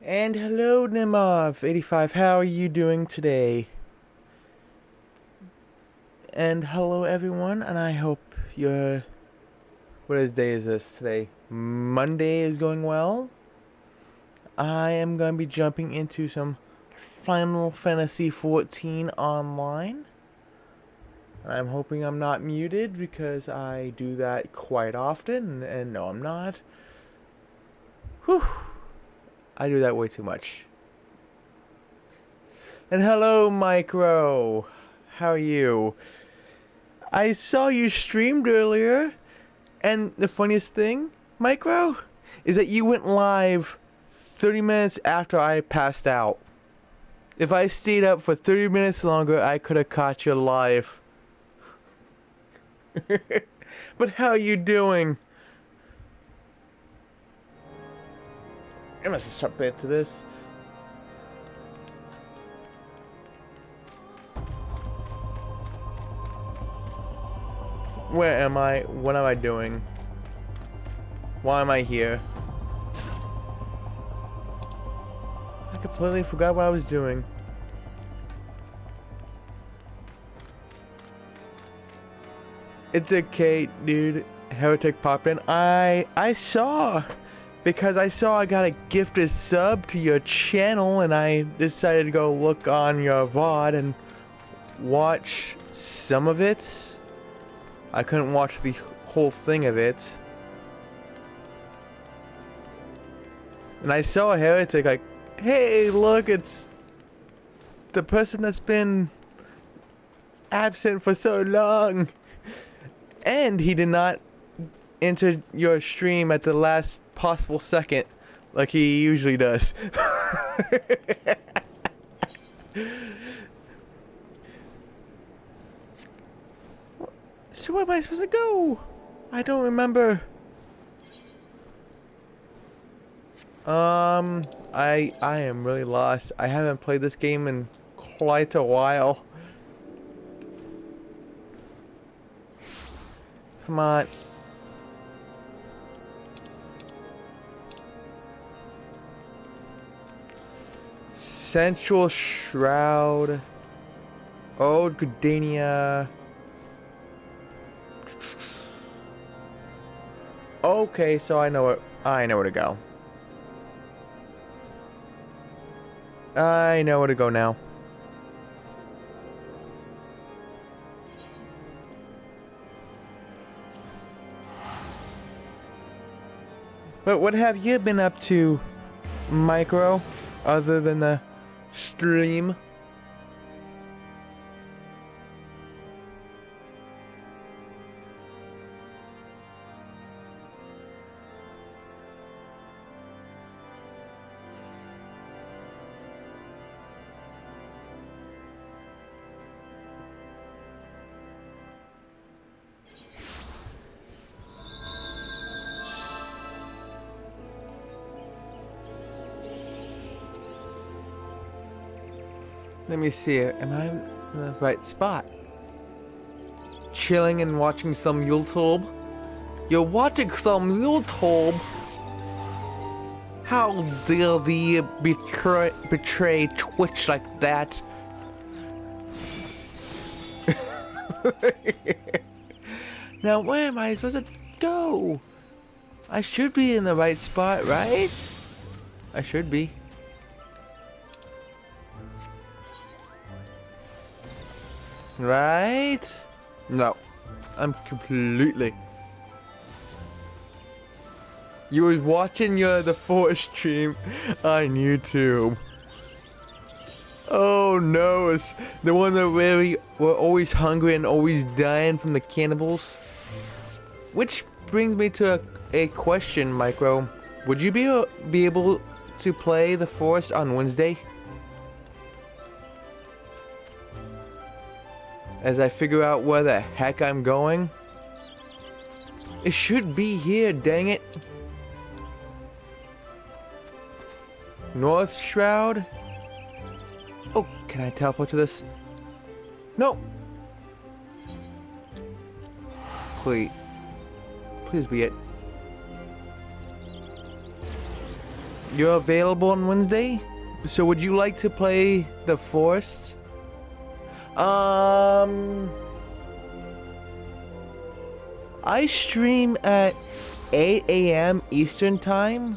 And hello, Nimov85. How are you doing today? And hello, everyone. And I hope your day is this today? Monday is going well. I am going to be jumping into some Final Fantasy XIV online. I'm hoping I'm not muted because I do that quite often. And no, I'm not. Whew. I do that way too much. And hello, Micro. How are you? I saw you streamed earlier, and the funniest thing, Micro, is that you went live 30 minutes after I passed out. If I stayed up for 30 minutes longer, I could have caught you live. But how are you doing? I must just jump into this. Where am I? What am I doing? Why am I here? I completely forgot what I was doing. It's okay, dude. Heretic popped in. I saw, because I saw I got a gifted sub to your channel, and I decided to go look on your VOD and watch some of it. I couldn't watch the whole thing of it. And I saw a Heretic like, hey, look, it's the person that's been absent for so long. And he did not enter your stream at the last possible second like he usually does. So where am I supposed to go? I don't remember. I am really lost. I haven't played this game in quite a while. Come on. Central Shroud. Old Gardenia. Okay, so I know where to go. I know where to go now. But what have you been up to, Micro, other than the stream? Let me see. Am I in the right spot? Chilling and watching some YouTube? You're watching some YouTube? How dare thee betray Twitch like that? Now where am I supposed to go? I should be in the right spot, right? I should be. Right? No. I'm completely... You was watching the Forest stream on YouTube. Oh no, it's the one that where we're always hungry and always dying from the cannibals. Which brings me to a question, Micro. Would you be able to play the Forest on Wednesday? As I figure out where the heck I'm going. It should be here, dang it. North Shroud? Oh, can I teleport to this? No. Please. Please be it. You're available on Wednesday? So would you like to play The Forest? I stream at 8 a.m. Eastern time.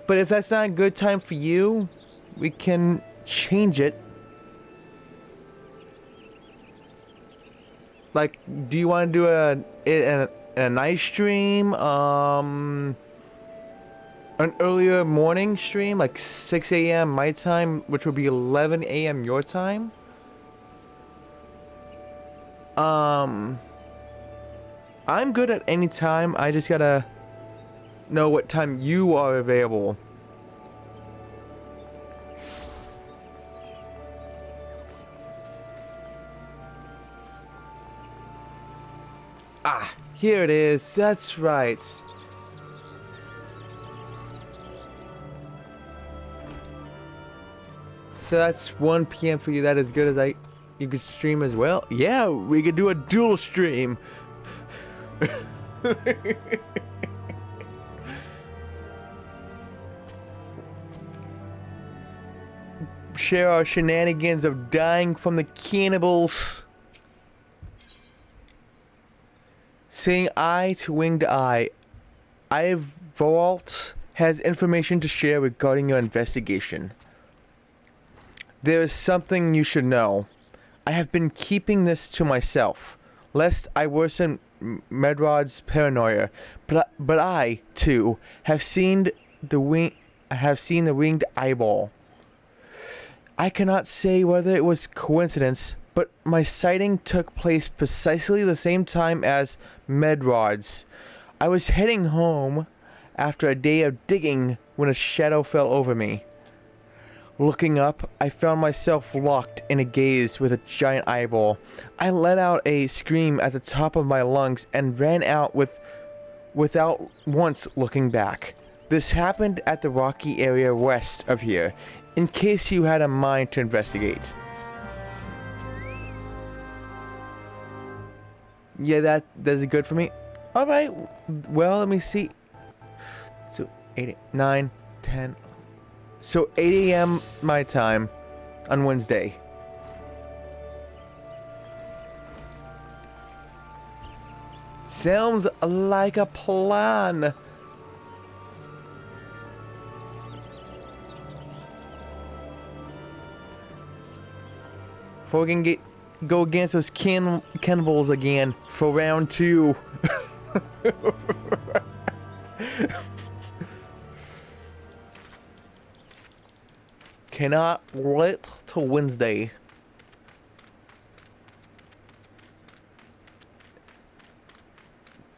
But if that's not a good time for you, we can change it. Like, do you want to do a night stream? An earlier morning stream, like 6 a.m. my time, which would be 11 a.m. your time? I'm good at any time. I just gotta know what time you are available. Ah, here it is. That's right. So that's 1 p.m. for you. That is good as you could stream as well. Yeah, we could do a dual stream. Share our shenanigans of dying from the cannibals. Saying eye to winged eye. Vault has information to share regarding your investigation. There is something you should know. I have been keeping this to myself, lest I worsen Medrod's paranoia. But I, too, have seen the winged eyeball. I cannot say whether it was coincidence, but my sighting took place precisely the same time as Medrod's. I was heading home after a day of digging when a shadow fell over me. Looking up, I found myself locked in a gaze with a giant eyeball. I let out a scream at the top of my lungs and ran out without once looking back. This happened at the rocky area west of here, in case you had a mind to investigate. Yeah, that's good for me. Alright, well, let me see. So, 8, 9, 10... So 8 a.m. my time on Wednesday. Sounds like a plan. Before we can go against those cannibals again for round 2. Cannot wait till Wednesday.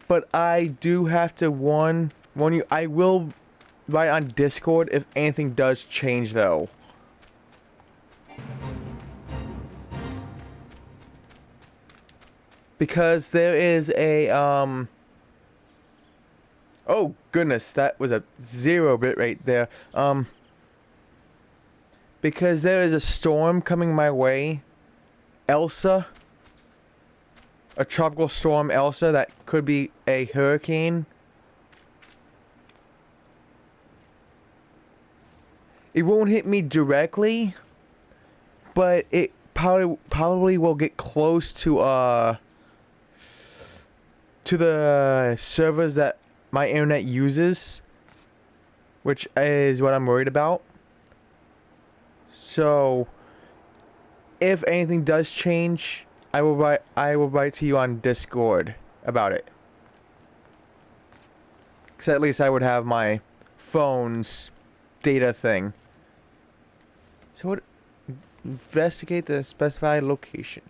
But I do have to warn you. I will write on Discord if anything does change, though. Because there is a oh goodness, that was a 0-bit right there. Because there is a storm coming my way. Elsa. A tropical storm Elsa that could be a hurricane. It won't hit me directly, but it probably will get close to the servers that my internet uses, which is what I'm worried about. So, if anything does change, I will write to you on Discord about it. Because at least I would have my phone's data thing. So, what? Investigate the specified location.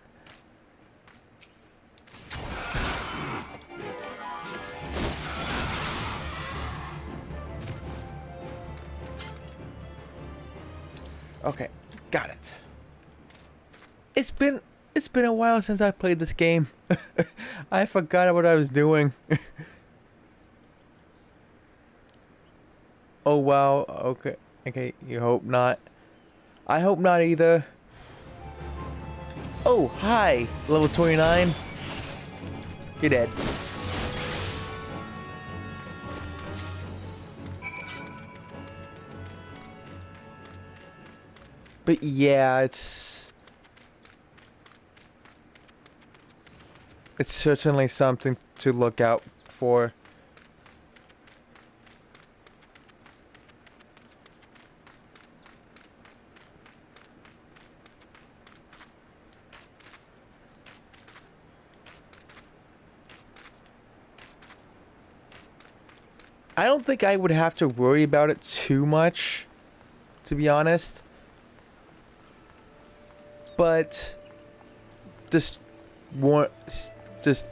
Okay, got it. It's been a while since I played this game. I forgot what I was doing. Oh wow, okay, you hope not. I hope not either. Oh, hi, level 29. You're dead. But yeah, it's certainly something to look out for. I don't think I would have to worry about it too much, to be honest. But just want just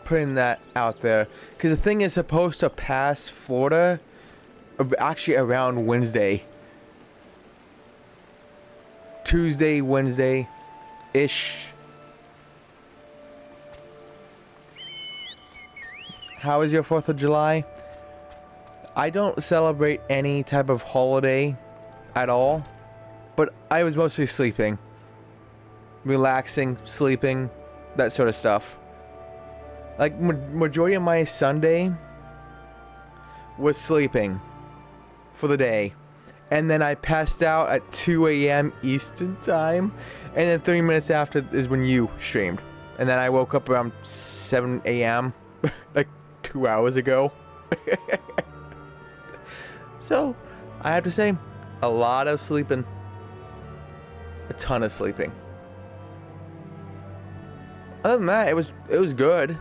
putting that out there, because the thing is supposed to pass Florida actually around Wednesday, Tuesday, Wednesday ish. How was your 4th of July? I don't celebrate any type of holiday at all, but I was mostly sleeping, relaxing, sleeping, that sort of stuff. Like, majority of my Sunday was sleeping for the day, and then I passed out at 2 a.m. Eastern time, and then 30 minutes after is when you streamed, and then I woke up around 7 a.m. like 2 hours ago. So, I have to say, a lot of sleeping. A ton of sleeping. Other than that, it was good.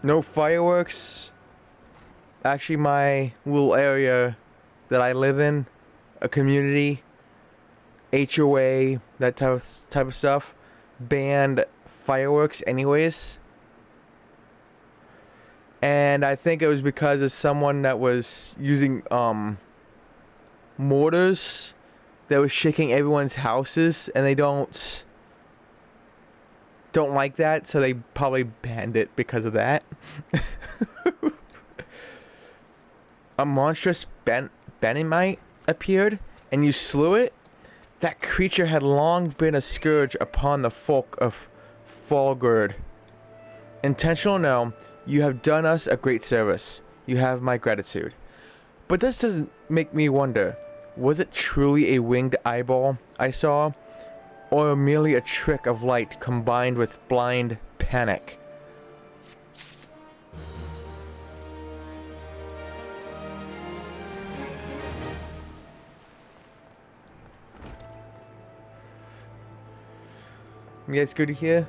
No fireworks. Actually, my little area that I live in, a community, HOA, that type of stuff, banned fireworks anyways. And I think it was because of someone that was using mortars that was shaking everyone's houses, and they don't like that, so they probably banned it because of that. A monstrous Benamite appeared, and you slew it. That creature had long been a scourge upon the folk of Falgard. Intentional or no, you have done us a great service. You have my gratitude. But this doesn't make me wonder, was it truly a winged eyeball I saw? Or merely a trick of light combined with blind panic? Yeah, it's good to hear.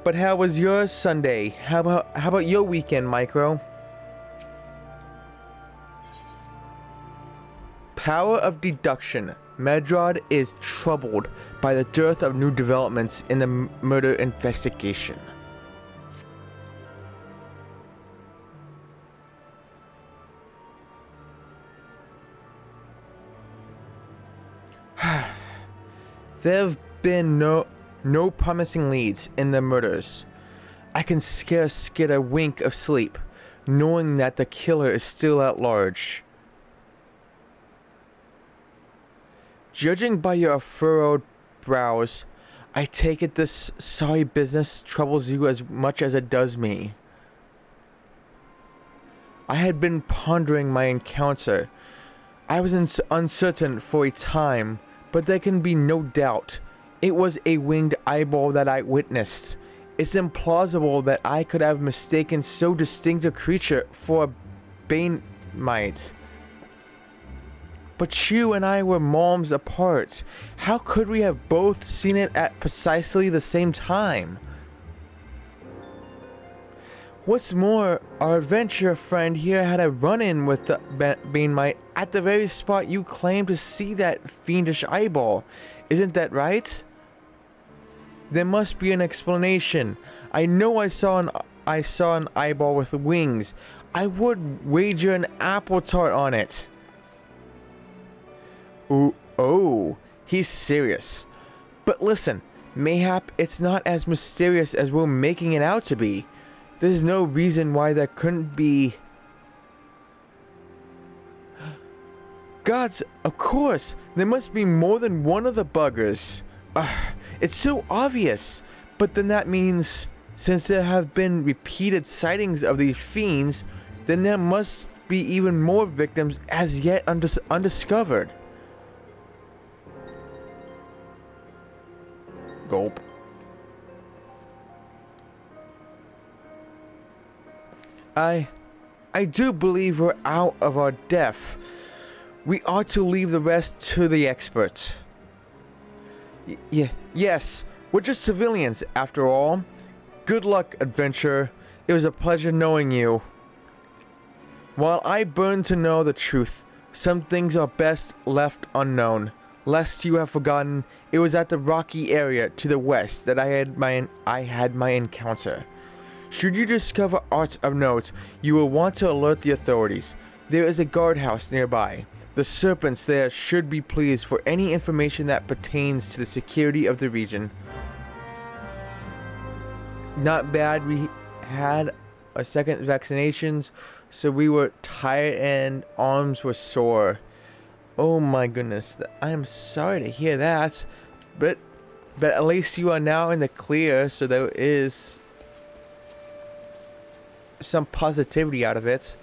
But how was your Sunday? How about your weekend, Micro? Power of deduction. Medrad is troubled by the dearth of new developments in the murder investigation. There have been no promising leads in the murders. I can scarce get a wink of sleep, knowing that the killer is still at large. Judging by your furrowed brows, I take it this sorry business troubles you as much as it does me. I had been pondering my encounter. I was uncertain for a time, but there can be no doubt. It was a winged eyeball that I witnessed. It's implausible that I could have mistaken so distinct a creature for a Banemite. But you and I were moms apart. How could we have both seen it at precisely the same time? What's more, our adventure friend here had a run-in with the Banemite at the very spot you claimed to see that fiendish eyeball. Isn't that right? There must be an explanation. I know I saw an eyeball with wings. I would wager an apple tart on it. Ooh, oh, he's serious. But listen, mayhap it's not as mysterious as we're making it out to be. There's no reason why that couldn't be... Gods, of course, there must be more than one of the buggers. It's so obvious. But then that means, since there have been repeated sightings of these fiends, then there must be even more victims as yet undiscovered. Gulp. I do believe we're out of our depth. We ought to leave the rest to the experts. Yes, we're just civilians after all. Good luck, adventurer. It was a pleasure knowing you. While I burn to know the truth, some things are best left unknown. Lest you have forgotten, it was at the rocky area to the west that I had my encounter. Should you discover aught of note, you will want to alert the authorities. There is a guardhouse nearby. The serpents there should be pleased for any information that pertains to the security of the region. Not bad, we had our second vaccinations, so we were tired and arms were sore. Oh my goodness, I am sorry to hear that, but at least you are now in the clear, so there is some positivity out of it.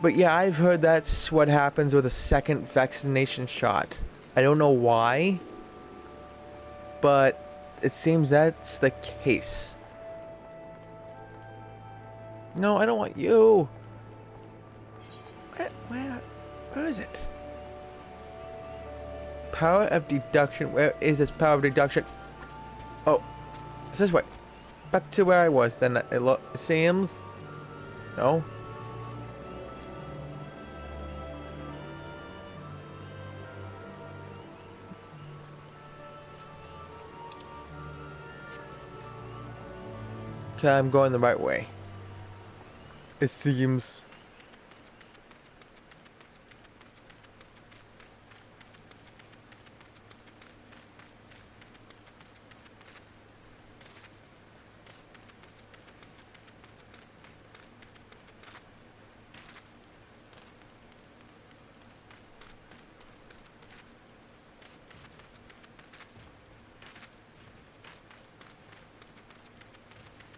But yeah, I've heard that's what happens with a second vaccination shot. I don't know why, but it seems that's the case. No, I don't want you. Where is it? Power of deduction. Where is this power of deduction? Oh, it's this way. Back to where I was then. It seems. No. Okay, I'm going the right way. It seems.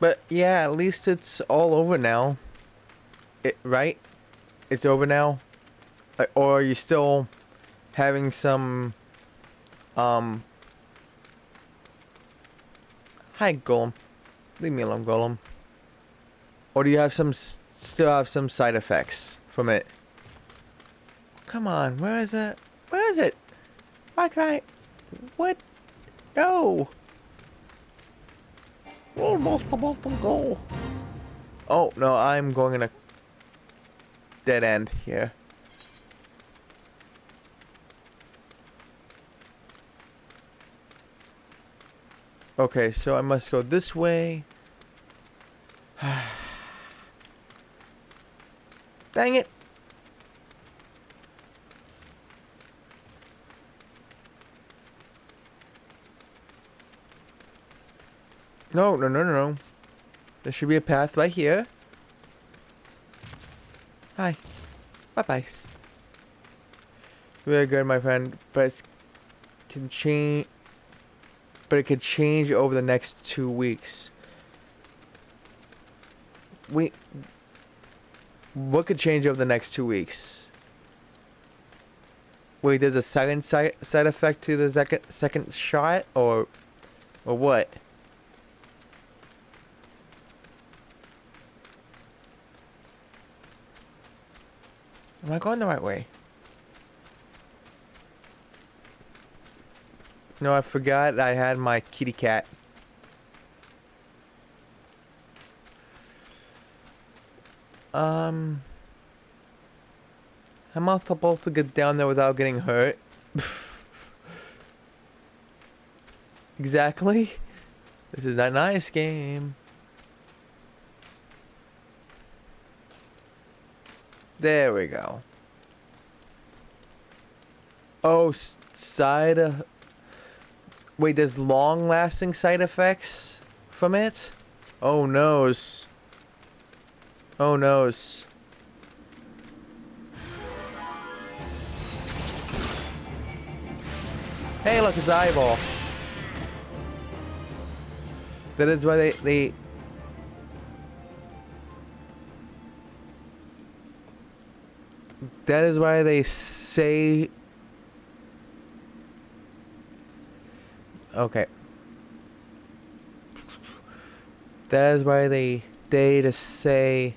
But yeah, at least it's all over now. Right? It's over now? Or are you still having some... Hi, Golem. Leave me alone, Golem. Or do you have still have some side effects from it? Come on, where is it? Where is it? Why can't I... What? No! Where must the bottom go? Oh, no, I'm going in a dead end here. Okay, so I must go this way. Dang it! No. There should be a path right here. Hi. Bye-bye. Very good, my friend. But it can change. But it could change over the next 2 weeks. What could change over the next 2 weeks? Wait, there's a second side effect to the second shot, or what? Am I going the right way? No, I forgot I had my kitty cat. Am I supposed to get down there without getting hurt? Exactly. This is a nice game. There we go. Oh, wait, there's long-lasting side effects from it? Oh, noes. Oh, noes. Hey, look, it's eyeball. That is why they that is why they say Okay. That is why they to say.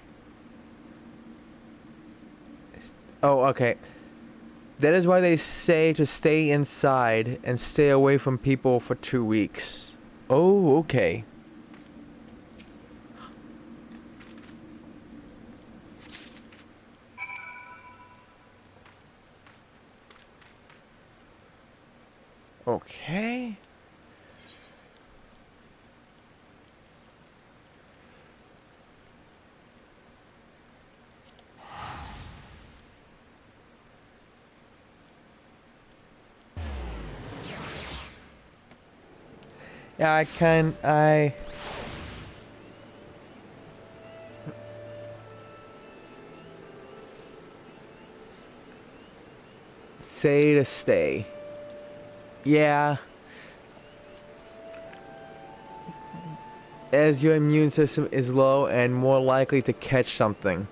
Oh, okay. That is why they say to stay inside and stay away from people for 2 weeks. Oh, okay. Okay. Yeah, I say to stay. Yeah, as your immune system is low and more likely to catch something.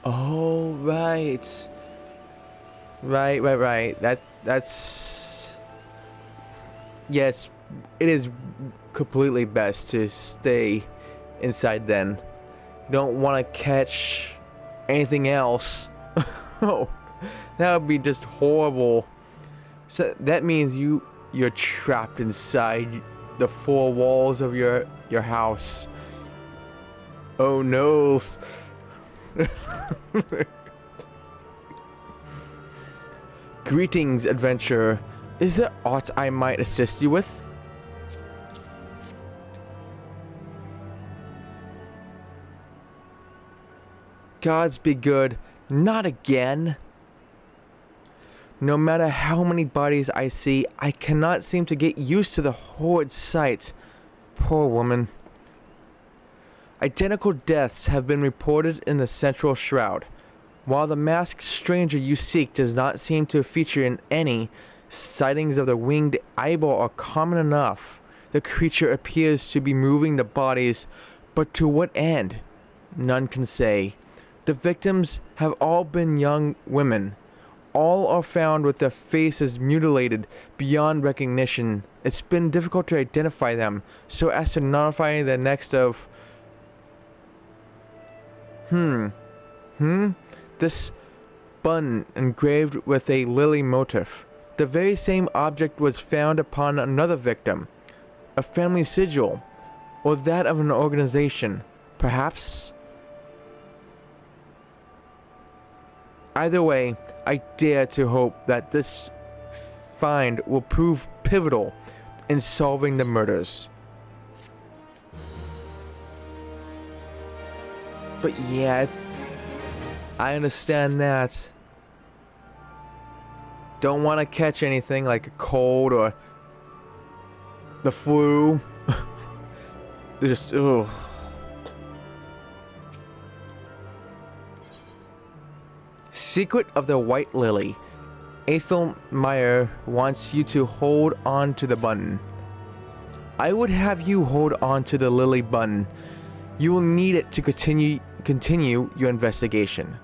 Oh, right. Right. That's yes, it is completely best to stay inside then. You don't want to catch anything else. Oh, that would be just horrible. So that means you're trapped inside the four walls of your house. Oh no. Greetings, adventurer. Is there aught I might assist you with? Gods be good. Not again. No matter how many bodies I see, I cannot seem to get used to the horrid sight. Poor woman. Identical deaths have been reported in the central shroud. While the masked stranger you seek does not seem to feature in any, sightings of the winged eyeball are common enough. The creature appears to be moving the bodies, but to what end? None can say. The victims have all been young women. All are found with their faces mutilated beyond recognition. It's been difficult to identify them, so as to notify the next of... This button engraved with a lily motif. The very same object was found upon another victim. A family sigil, or that of an organization, perhaps? Either way, I dare to hope that this find will prove pivotal in solving the murders. But yeah, I understand that. Don't want to catch anything like a cold or the flu. They're just, ugh. Secret of the White Lily. Ethel Meyer wants you to hold on to the button. I would have you hold on to the lily button. You will need it to continue your investigation.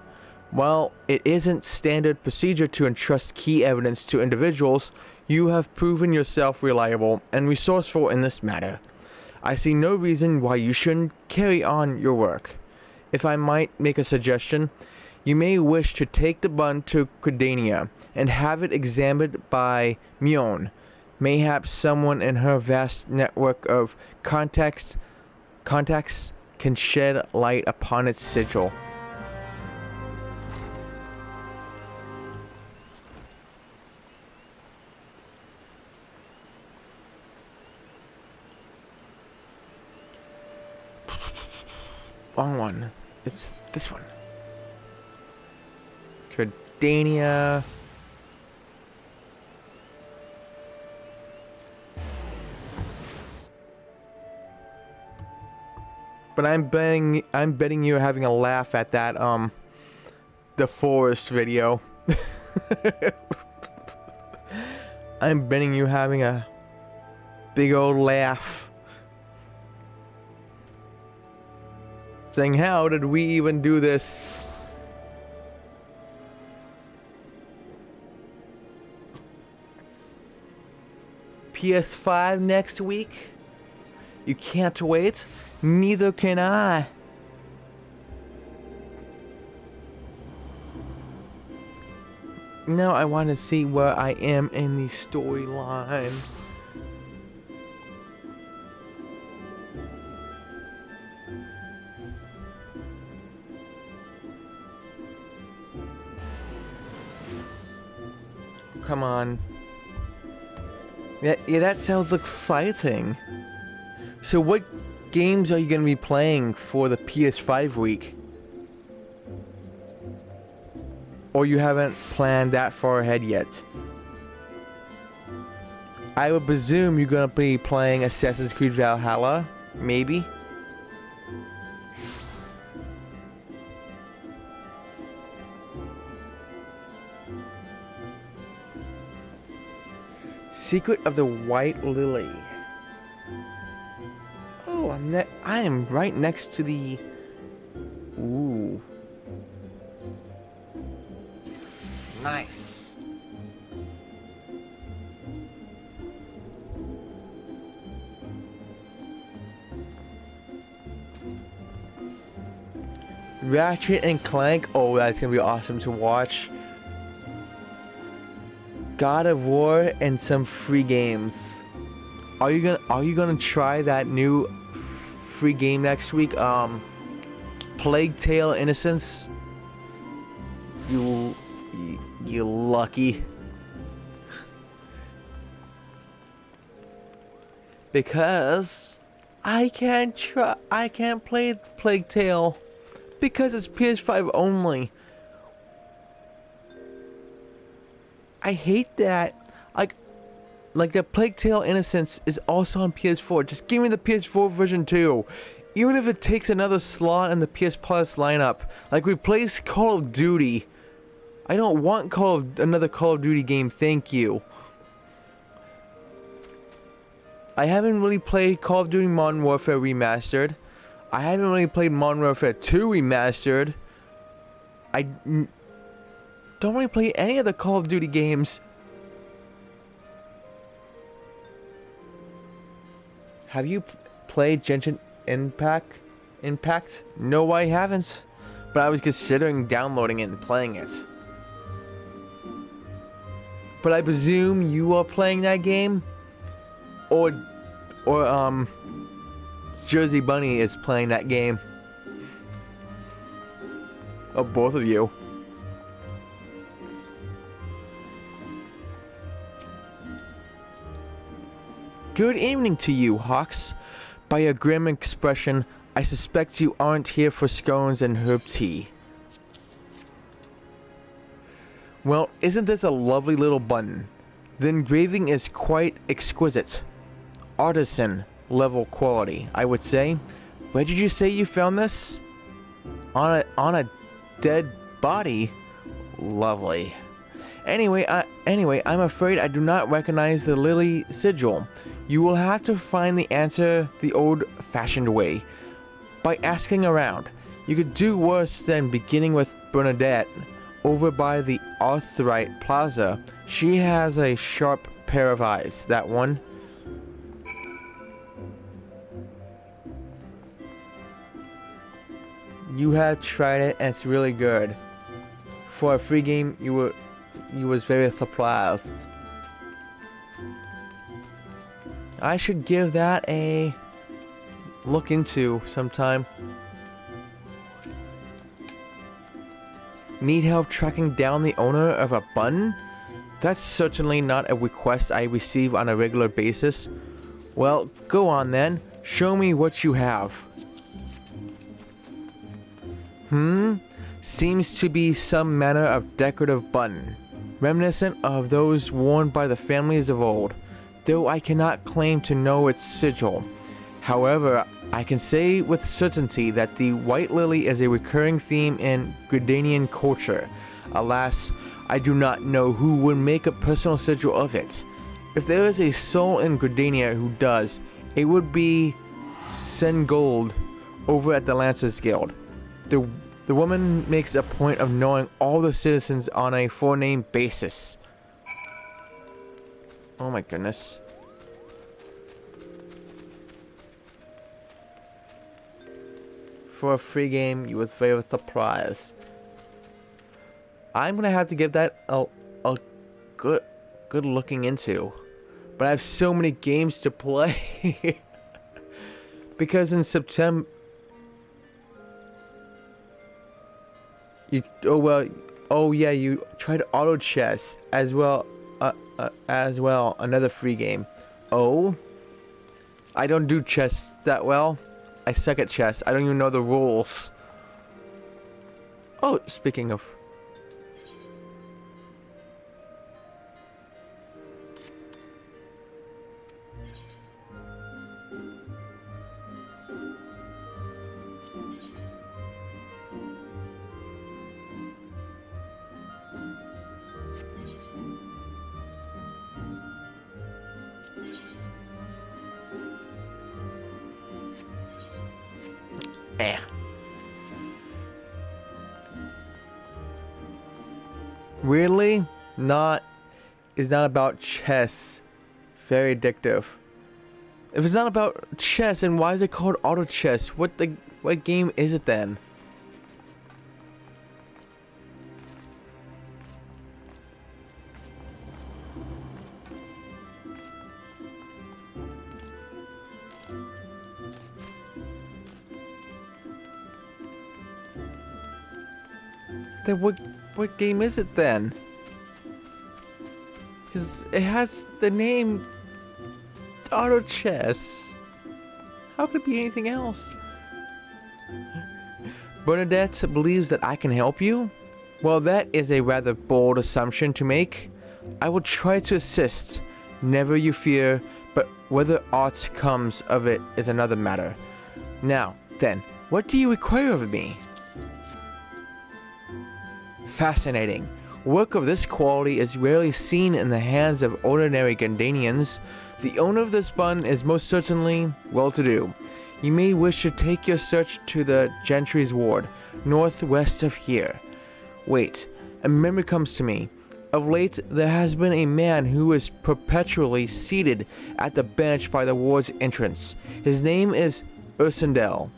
While it isn't standard procedure to entrust key evidence to individuals, you have proven yourself reliable and resourceful in this matter. I see no reason why you shouldn't carry on your work. If I might make a suggestion, you may wish to take the bun to Credania and have it examined by Mion. Mayhaps someone in her vast network of contacts can shed light upon its sigil. Wrong one. It's this one. Credania. But I'm betting you're having a laugh at that the forest video. I'm betting you having a big old laugh. Saying, how did we even do this? PS5 next week? You can't wait? Neither can I. Now I want to see where I am in the storyline. Come on. Yeah, that sounds like fighting. So what games are you going to be playing for the PS5 week? Or you haven't planned that far ahead yet? I would presume you're going to be playing Assassin's Creed Valhalla, maybe? Secret of the White Lily. Oh, I am right next to the... Ooh. Nice. Ratchet and Clank. Oh, that's gonna be awesome to watch. God of War and some free games. Are you gonna try that new free game next week? Plague Tale Innocence. You lucky. Because I can't play Plague Tale because it's PS5 only. I hate that. Like the Plague Tale Innocence is also on PS4. Just give me the PS4 version too. Even if it takes another slot in the PS Plus lineup. Like replace Call of Duty. I don't want another Call of Duty game, thank you. I haven't really played Call of Duty Modern Warfare Remastered. I haven't really played Modern Warfare 2 Remastered. I don't really play any of the Call of Duty games. Have you played Genshin Impact? No, I haven't. But I was considering downloading it and playing it. But I presume you are playing that game? Or Jersey Bunny is playing that game. Or both of you. Good evening to you, Hawks. By your grim expression, I suspect you aren't here for scones and herb tea. Well, isn't this a lovely little button? The engraving is quite exquisite. Artisan level quality, I would say. Where did you say you found this? On a dead body? Lovely. Anyway, I'm afraid I do not recognize the lily sigil. You will have to find the answer the old-fashioned way, by asking around. You could do worse than beginning with Bernadette, over by the Arthurite Plaza. She has a sharp pair of eyes, that one. You have tried it and it's really good. For a free game, you was very surprised. I should give that a look into sometime. Need help tracking down the owner of a button? That's certainly not a request I receive on a regular basis. Well, go on then. Show me what you have. Seems to be some manner of decorative button, reminiscent of those worn by the families of old, though I cannot claim to know its sigil. However, I can say with certainty that the white lily is a recurring theme in Gridanian culture. Alas, I do not know who would make a personal sigil of it. If there is a soul in Gridania who does, it would be Sengold over at the Lancers Guild. The woman makes a point of knowing all the citizens on a forename basis. Oh my goodness. for a free game you was very surprised. I'm gonna have to give that a good looking into. But I have so many games to play. Because in September you tried auto chess as well, another free game. Oh, I don't do chess that well. I suck at chess. I don't even know the rules. Oh, speaking of, really it's not about chess. Very addictive. If it's not about chess, then why is it called auto chess? What game is it then? Then what game is it then? Because it has the name Auto Chess. How could it be anything else? Bernadette believes that I can help you? Well, that is a rather bold assumption to make. I will try to assist. Never you fear, but whether aught comes of it is another matter. Now, then, what do you require of me? Fascinating. Work of this quality is rarely seen in the hands of ordinary Gandanians. The owner of this button is most certainly well-to-do. You may wish to take your search to the Gentry's Ward, northwest of here. Wait, a memory comes to me. Of late, there has been a man who is perpetually seated at the bench by the ward's entrance. His name is Ursendel,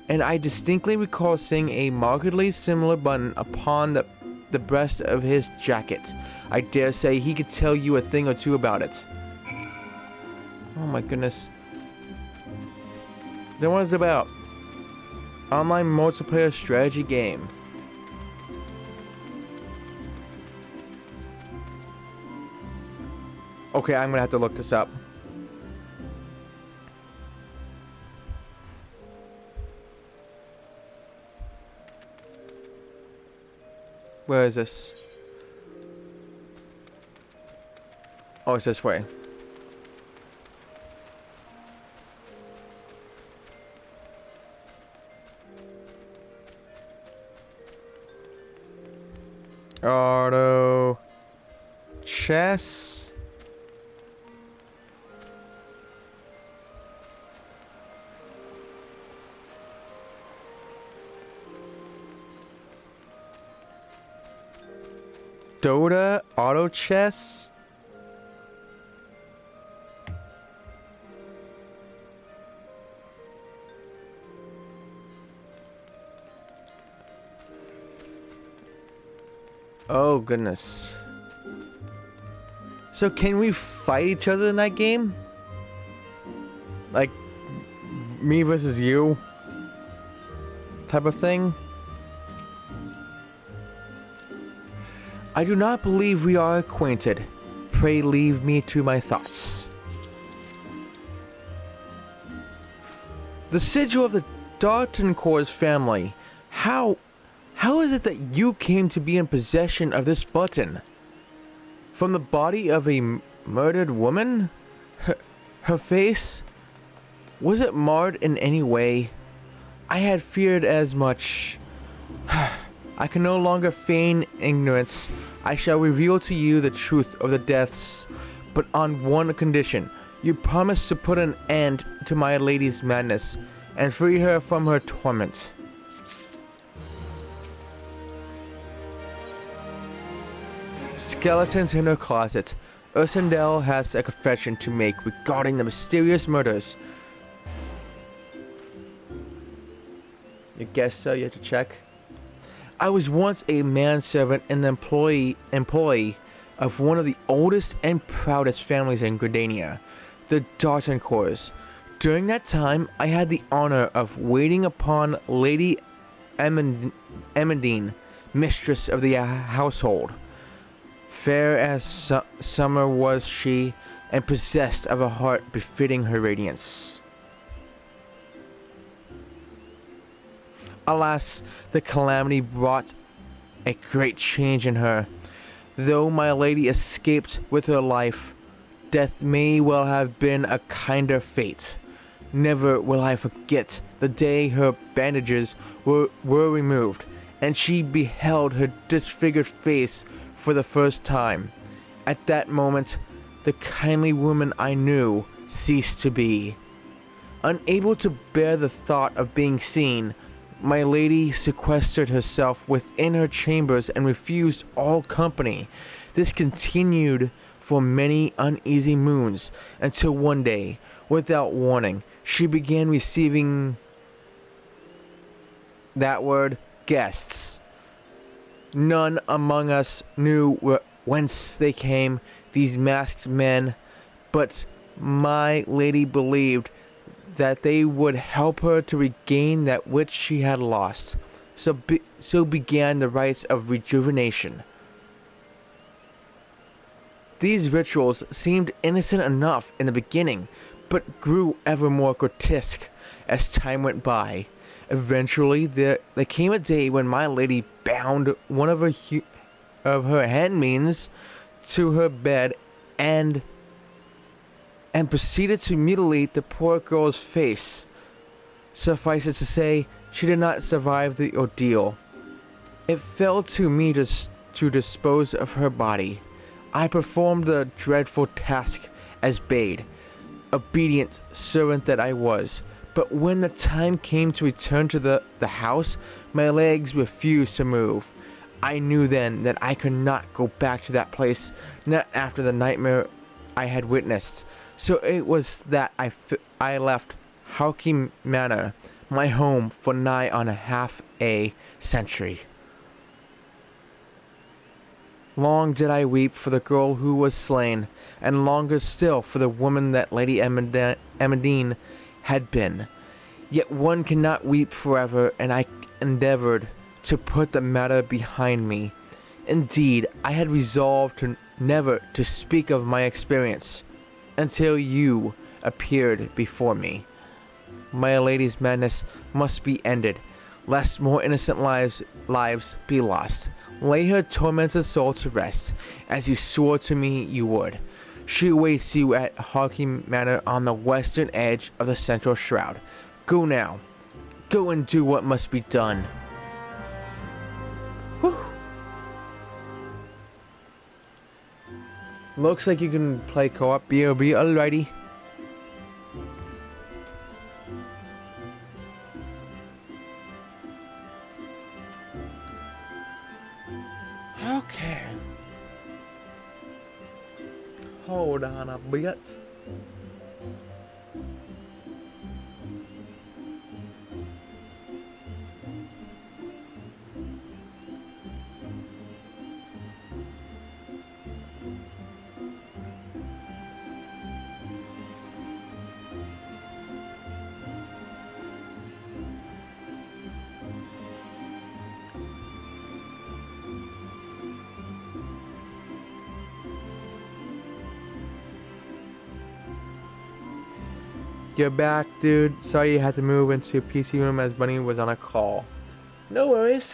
and I distinctly recall seeing a markedly similar button upon the breast of his jacket. I dare say he could tell you a thing or two about it. Oh my goodness. Then what is it about? Online multiplayer strategy game. Okay, I'm gonna have to look this up. Where is this? Oh, it's this way. Auto chess. Dota auto chess. Oh goodness. So can we fight each other in that game? Like me versus you type of thing? I do not believe we are acquainted. Pray leave me to my thoughts. The sigil of the Dartoncourt's family. How is it that you came to be in possession of this button? From the body of a murdered woman? Her face? Was it marred in any way? I had feared as much. I can no longer feign ignorance. I shall reveal to you the truth of the deaths, but on one condition. You promise to put an end to my lady's madness and free her from her torment. Skeletons in her closet. Ursendel has a confession to make regarding the mysterious murders. Your guest, sir, you have to check. I was once a manservant and the employee of one of the oldest and proudest families in Gridania, the Dartoncourts. During that time, I had the honor of waiting upon Lady Emmeline, mistress of the household. Fair as summer was she, and possessed of a heart befitting her radiance. Alas, the calamity brought a great change in her. Though my lady escaped with her life, death may well have been a kinder fate. Never will I forget the day her bandages were removed, and she beheld her disfigured face for the first time. At that moment, the kindly woman I knew ceased to be. Unable to bear the thought of being seen, my lady sequestered herself within her chambers and refused all company. This continued for many uneasy moons, until one day, without warning, she began receiving that word, guests. None among us knew whence they came, these masked men, but my lady believed that they would help her to regain that which she had lost. So began the rites of rejuvenation. These rituals seemed innocent enough in the beginning, but grew ever more grotesque as time went by. Eventually, there came a day when my lady bound one of her handmaids to her bed and proceeded to mutilate the poor girl's face. Suffice it to say, she did not survive the ordeal. It fell to me to dispose of her body. I performed the dreadful task as bade, obedient servant that I was. But when the time came to return to the house, my legs refused to move. I knew then that I could not go back to that place, not after the nightmare I had witnessed. So it was that I left Hawking Manor, my home, for nigh on half a century. Long did I weep for the girl who was slain, and longer still for the woman that Lady Emmeline had been. Yet one cannot weep forever, and I endeavored to put the matter behind me. Indeed, I had resolved never to speak of my experience until you appeared before me. My lady's madness must be ended, lest more innocent lives be lost. Lay her tormented soul to rest, as you swore to me you would. She awaits you at Hawking Manor on the western edge of the central shroud. Go now. Go and do what must be done. Whew. Looks like you can play co-op BRB, alrighty. Okay. Hold on a bit. You're back, dude. Sorry you had to move into PC room as Bunny was on a call. No worries.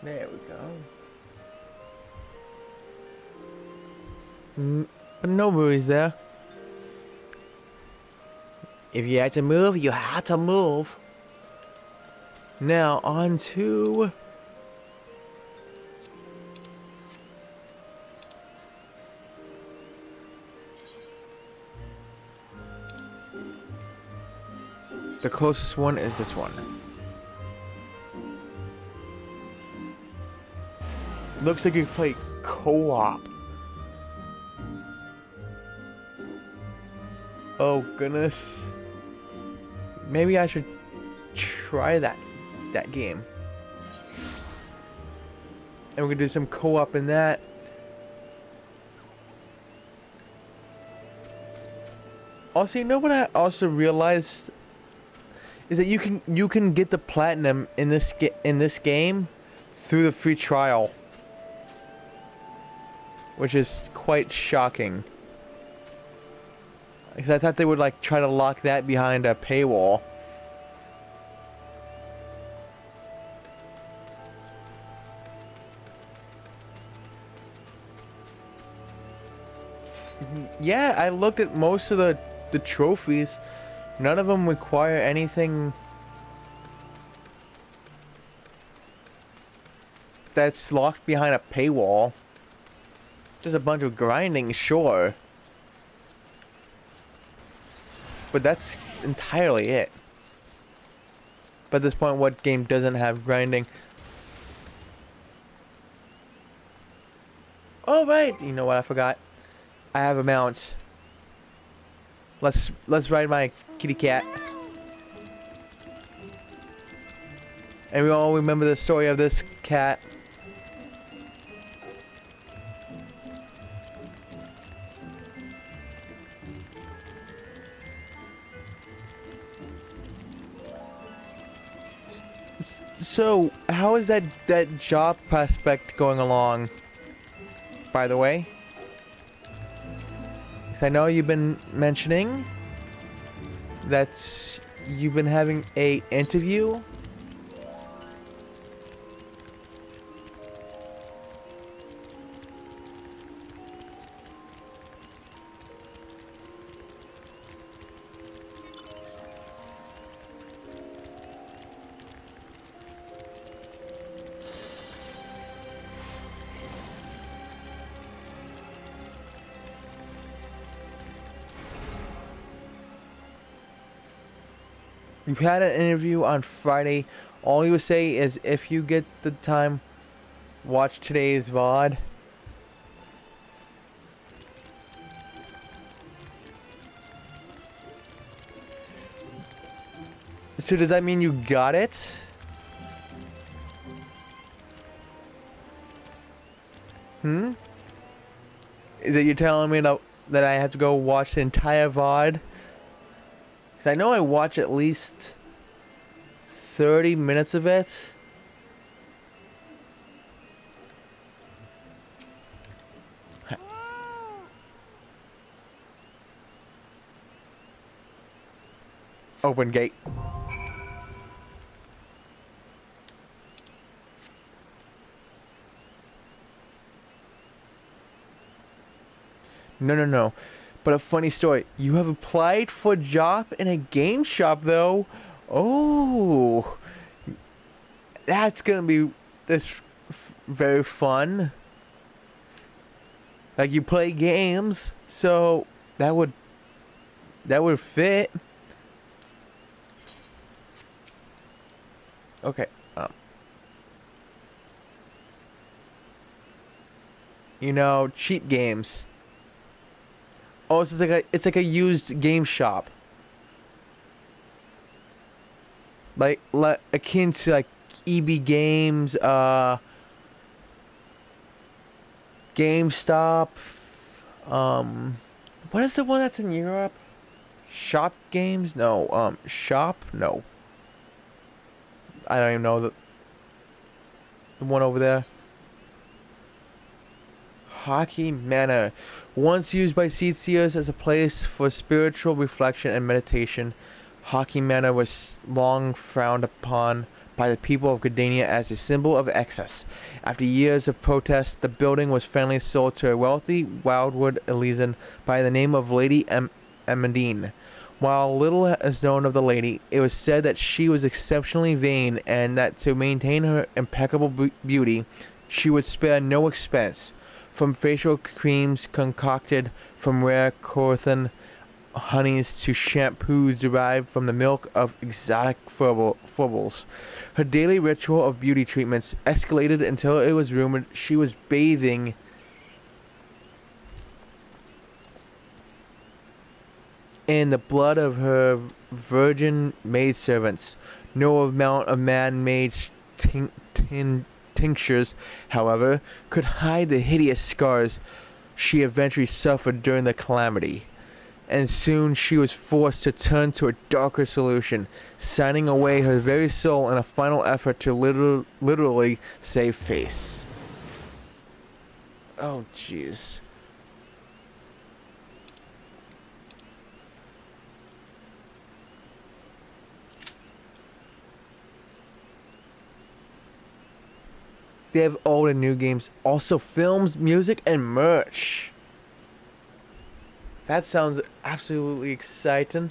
There we go. No worries there. If you had to move, you had to move. Now on to the closest one is this one. Looks like you play co-op. Oh goodness. Maybe I should try that game. And we're gonna do some co-op in that. Also, you know what I also realized is that you can get the platinum in this game through the free trial, which is quite shocking. Because I thought they would like try to lock that behind a paywall. Yeah, I looked at most of the trophies. None of them require anything that's locked behind a paywall. Just a bunch of grinding, sure. But that's entirely it. But at this point, what game doesn't have grinding? Oh right, you know what I forgot? I have a mount. Let's ride my kitty cat. And we all remember the story of this cat. So, how is that job prospect going along, by the way? Because I know you've been mentioning that you've been having a interview. You had an interview on Friday. All you would say is if you get the time, watch today's VOD. So does that mean you got it? Hmm? Is it you telling me that I have to go watch the entire VOD? Because I know I watch at least 30 minutes of it. Open gate. No. But a funny story. You have applied for a job in a game shop, though. Oh, that's gonna be very fun. Like you play games, so that would fit. Okay. You know, cheap games. Oh, so it's like a used game shop. Like akin to like EB Games, GameStop. What is the one that's in Europe? Shop Games? No. Shop? No. I don't even know the one over there. Hockey Manor. Once used by sightseers as a place for spiritual reflection and meditation, Hockey Manor was long frowned upon by the people of Gardania as a symbol of excess. After years of protest, the building was finally sold to a wealthy Wildwood Elysian by the name of Lady Amandine. While little is known of the lady, it was said that she was exceptionally vain and that to maintain her impeccable beauty, she would spare no expense, from facial creams concocted from rare Corthan honeys to shampoos derived from the milk of exotic fourbles. Her daily ritual of beauty treatments escalated until it was rumored she was bathing in the blood of her virgin maidservants. No amount of man-made tinctures, however, could hide the hideous scars she eventually suffered during the calamity. And soon she was forced to turn to a darker solution, signing away her very soul in a final effort to literally save face. Oh, jeez. They have old and new games, also films, music, and merch. That sounds absolutely exciting.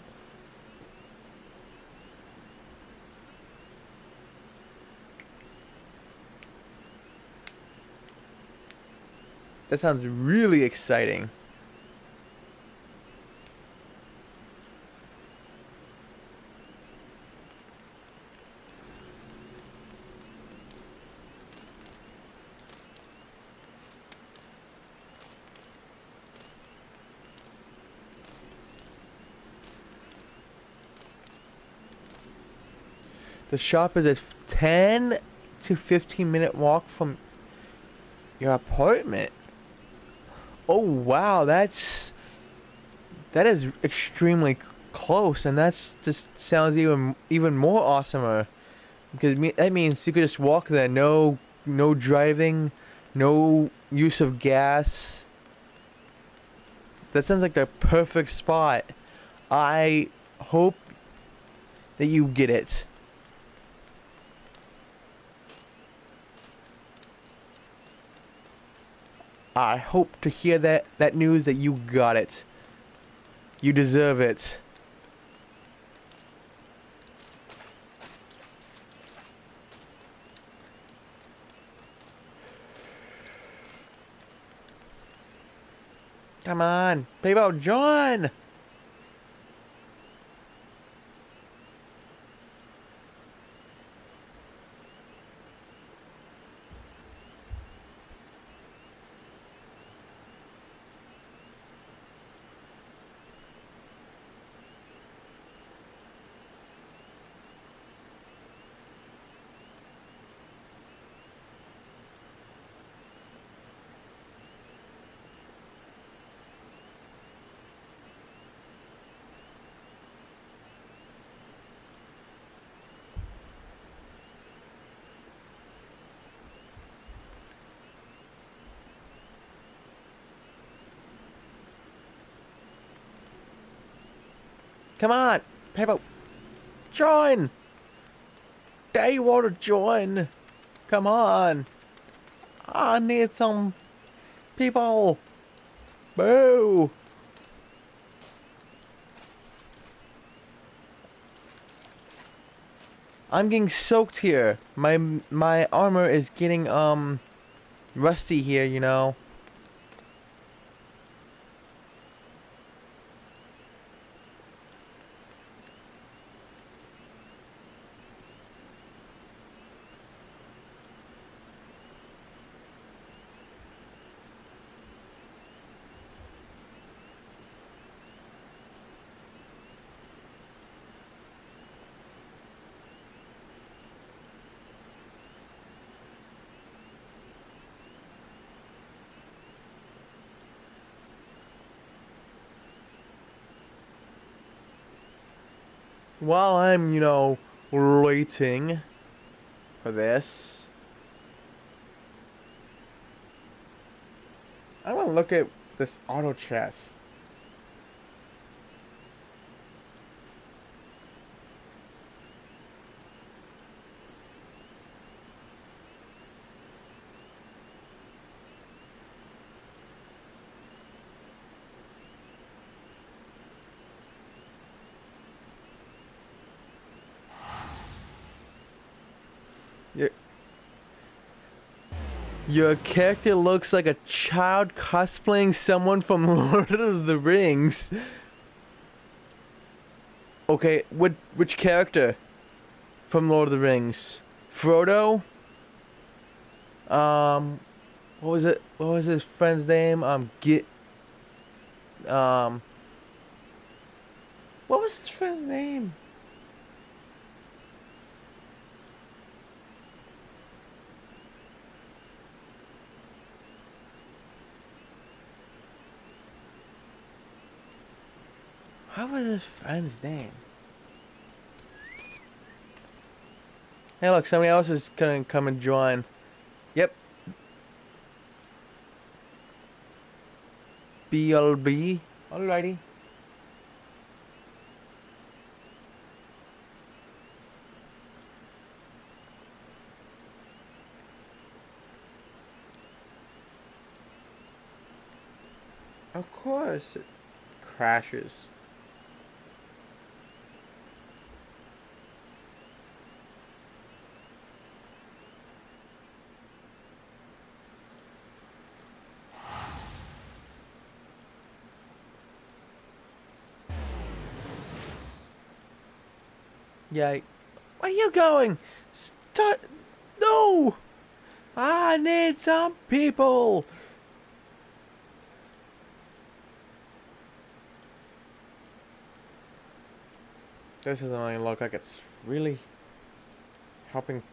That sounds really exciting. The shop is a 10 to 15-minute walk from your apartment. Oh wow, that is extremely close, and that's just sounds even more awesomer because that means you could just walk there. No driving, no use of gas. That sounds like the perfect spot. I hope that you get it. I hope to hear that news that you got it. You deserve it. Come on, people, John. Come on, people, join. They want to join. Come on. I need some people. Boo. I'm getting soaked here. My armor is getting rusty here, you know. While I'm, waiting for this, I want to look at this auto chess. Your, your character looks like a child cosplaying someone from Lord of the Rings. Okay, which character from Lord of the Rings? Frodo? What was it? What was his friend's name? Um, what was his friend's name? What was his friend's name? Hey, look, somebody else is gonna come and join. Yep. BLB. Alrighty. Of course it crashes. Yeah. Where are you going? Start. No! I need some people! This doesn't really look like it's really helping.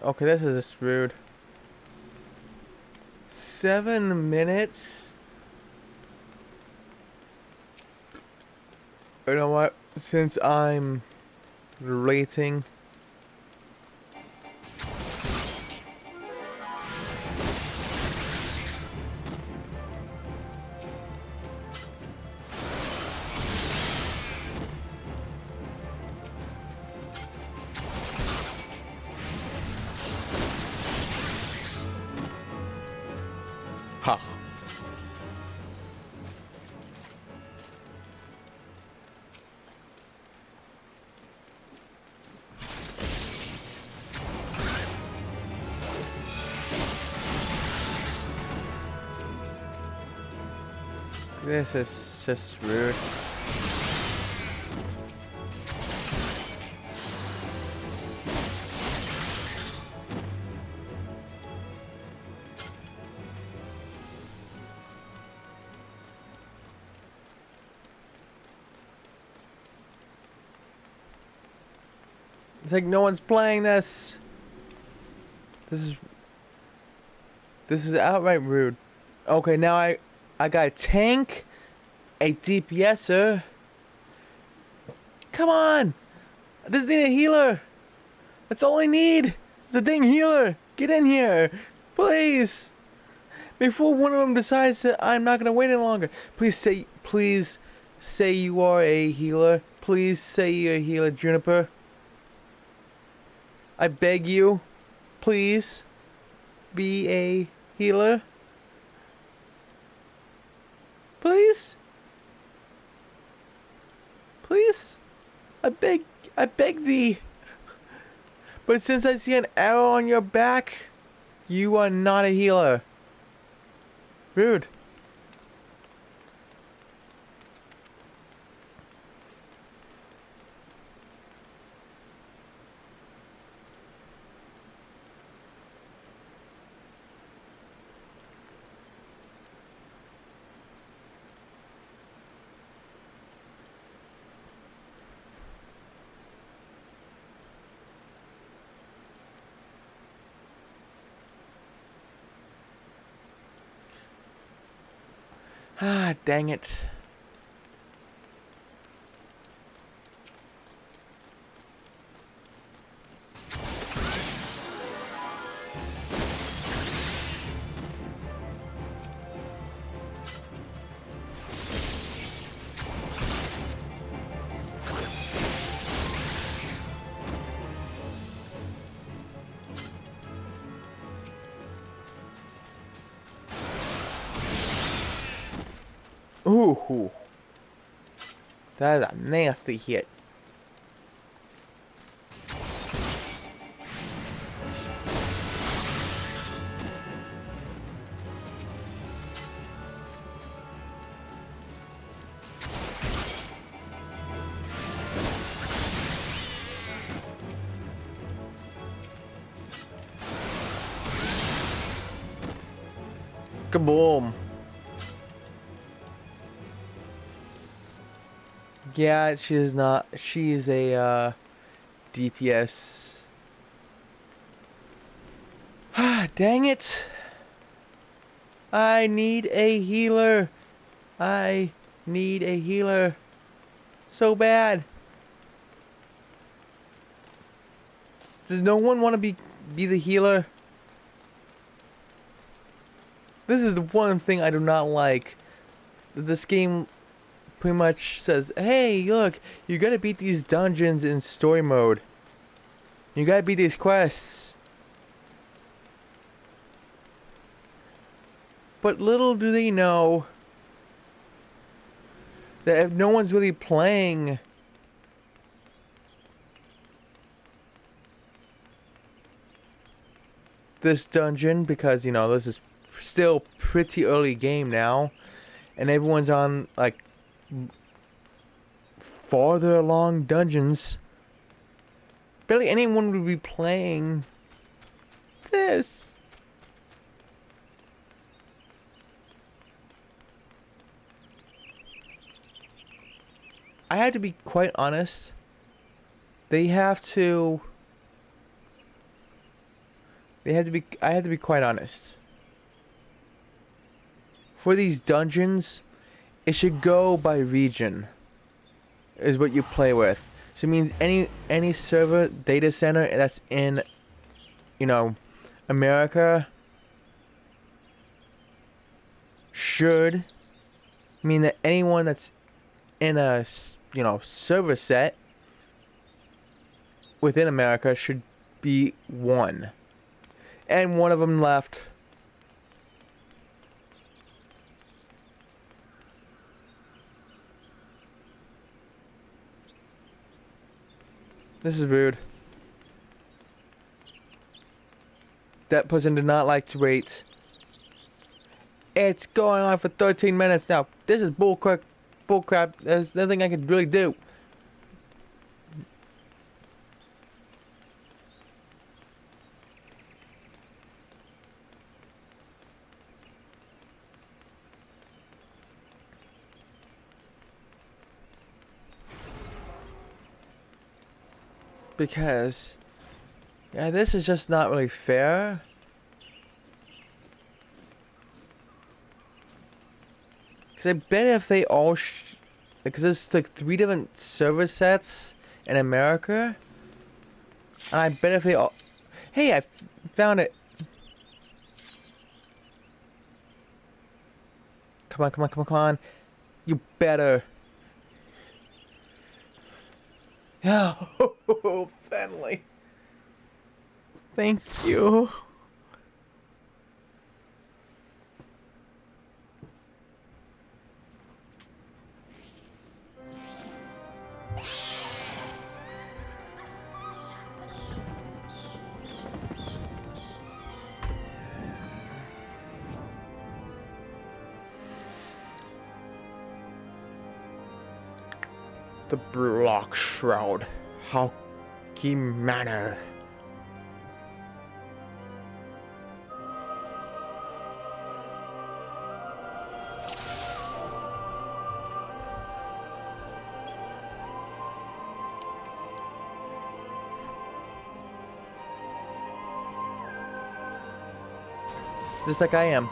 Okay, this is just rude. 7 minutes? You know what? Since I'm rating. Ha. This is just rude. It's like no one's playing this. This is outright rude. Okay, now I got a tank, a DPSer. Come on! I just need a healer. That's all I need. It's a dang healer. Get in here, please. Before one of them decides that I'm not gonna wait any longer. Please say you are a healer. Please say you're a healer, Juniper. I beg you, please be a healer. Please? Please? I beg thee. But since I see an arrow on your back, you are not a healer. Rude. Ah, dang it. Ooh, that is a nasty hit. Kaboom. Yeah, she is not. She is a DPS. Ah, dang it. I need a healer. I need a healer. So bad. Does no one want to be the healer? This is the one thing I do not like. This game pretty much says, hey, look, you gotta beat these dungeons in story mode. You gotta beat these quests. But little do they know that if no one's really playing this dungeon, because, you know, this is still pretty early game now, and everyone's on, like, farther along dungeons, barely anyone would be playing this. I had to be quite honest. I had to be quite honest. For these dungeons, it should go by region. Is what you play with. So it means any server data center that's in, you know, America should mean that anyone that's in a, you know, server set within America should be one. And one of them left. This is rude. That person did not like to wait. It's going on for 13 minutes now. This is bullcrap. Bullcrap. There's nothing I could really do. Because, yeah, this is just not really fair. Because I bet if they all, because there's like 3 different server sets in America, and I bet if they all, hey, I found it. Come on, come on, come on, come on. You better. Yeah, finally. Thank you. The Block Shroud. Haughey Manor. Just like I am.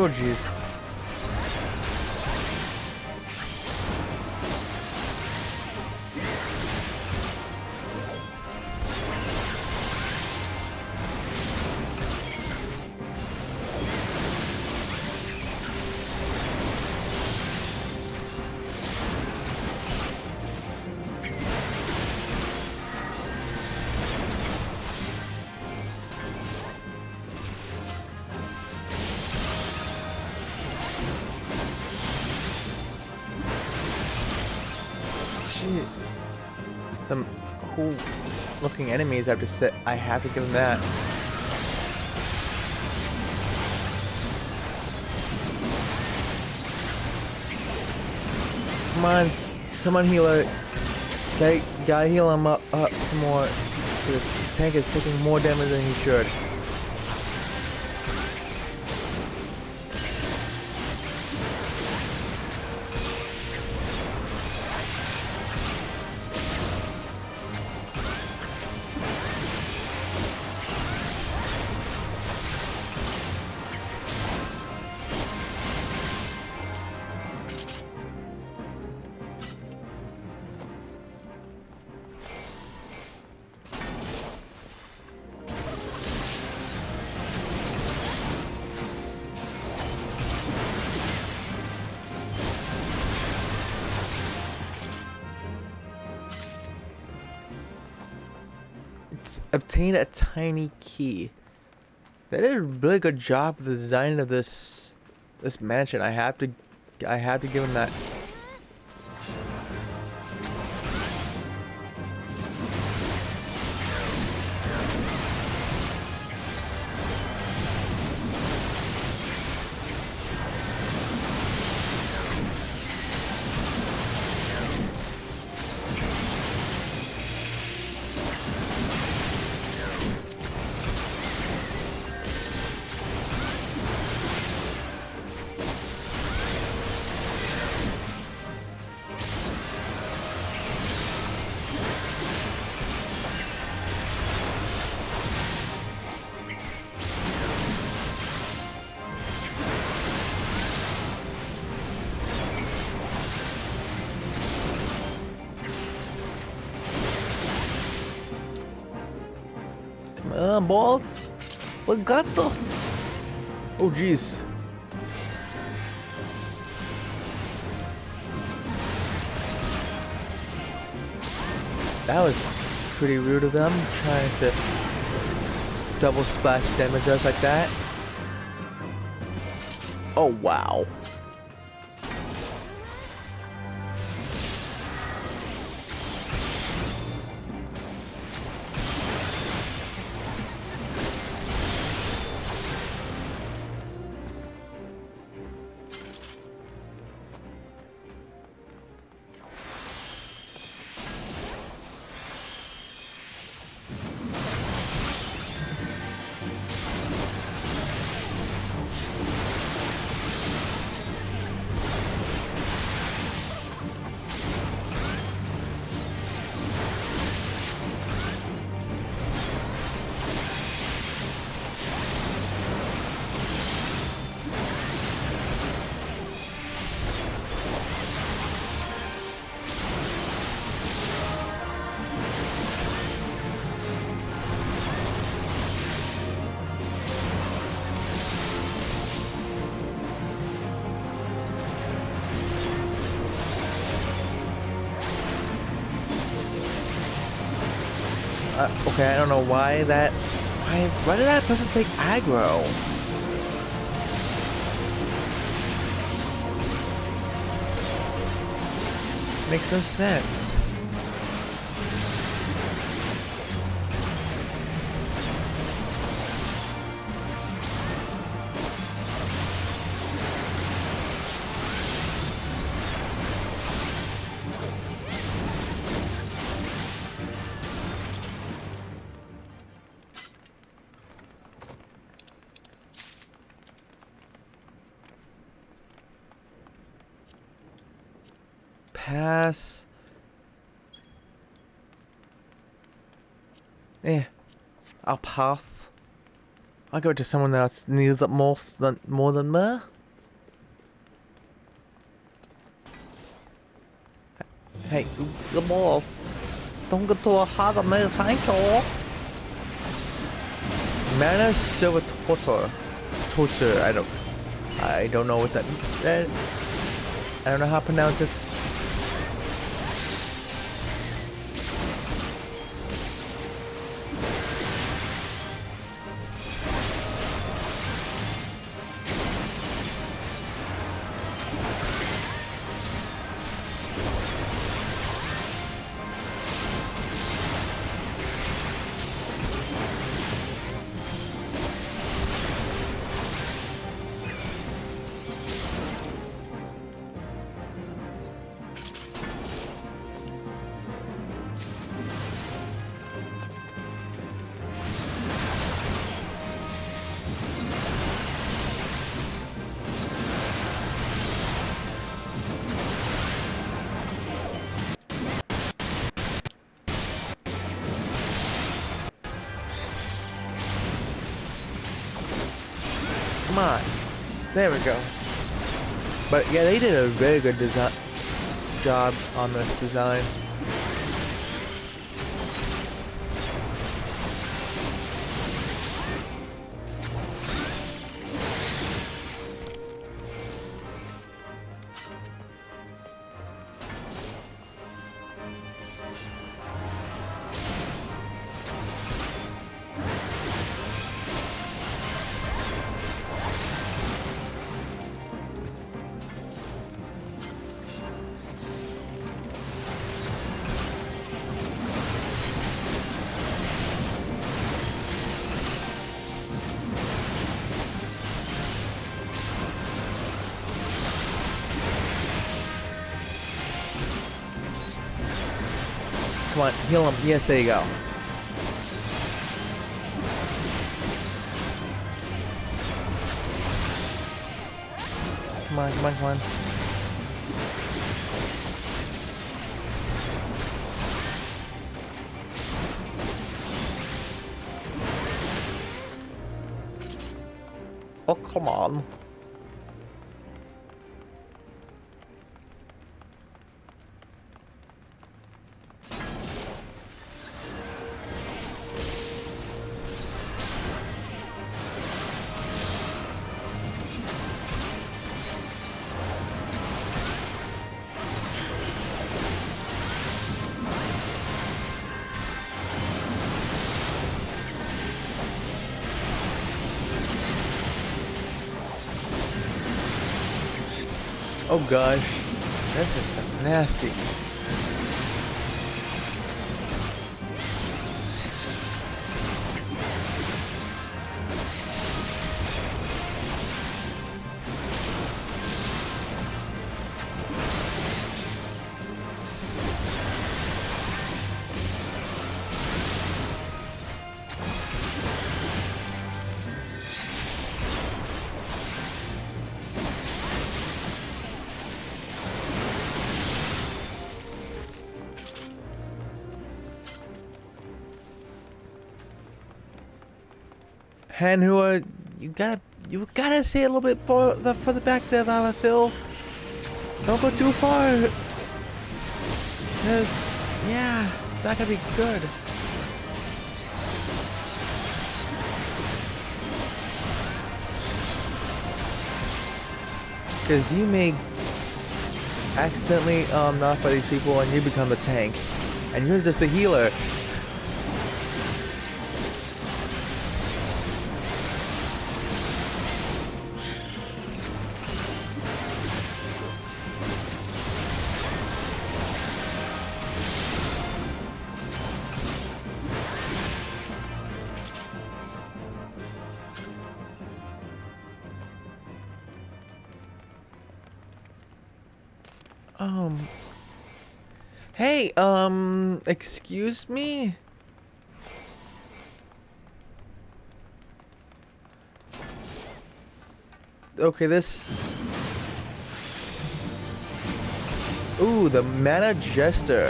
Oh jeez. Shit. Some cool looking enemies. I have to give them that. Come on, healer. Gotta heal him up some more. The tank is taking more damage than he should. Obtain a tiny key. They did a really good job with the design of this mansion. I have to give him that. Balls. What got the? Oh jeez. That was pretty rude of them, trying to double splash damage us like that. Oh wow. Okay, I don't know why that. Why did that person take aggro? Makes no sense. Pass. I'll pass. I'll give it to someone else needs it more than me. Hey, the ball. Don't get too hard on my ankle. Mana Silver Torture. I don't know what that means. I don't know how to pronounce it. Come on. There we go. But yeah, they did a very good job on this design. Come on, heal him. Yes, there you go. Come on, come on, come on. Oh, come on. Oh gosh, this is so nasty. Hanwha, you gotta stay a little bit further back there, Phil. Don't go too far. Cause yeah, it's not gonna be good. Cause you may accidentally knock by these people and you become the tank, and you're just the healer. Hey, excuse me? Okay, this... Ooh, the Mana Jester.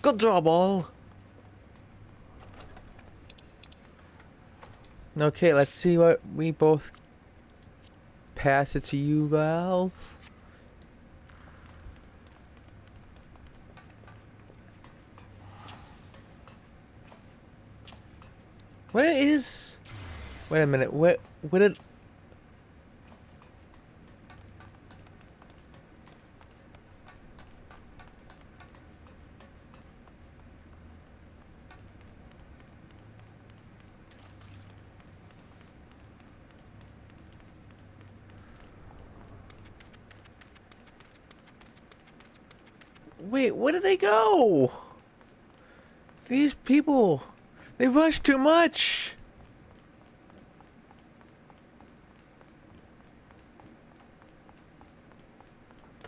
Good job, all. Okay, let's see what we both pass it to you guys. Where is... Wait a minute, where did... Wait, where did they go? These people, they rush too much.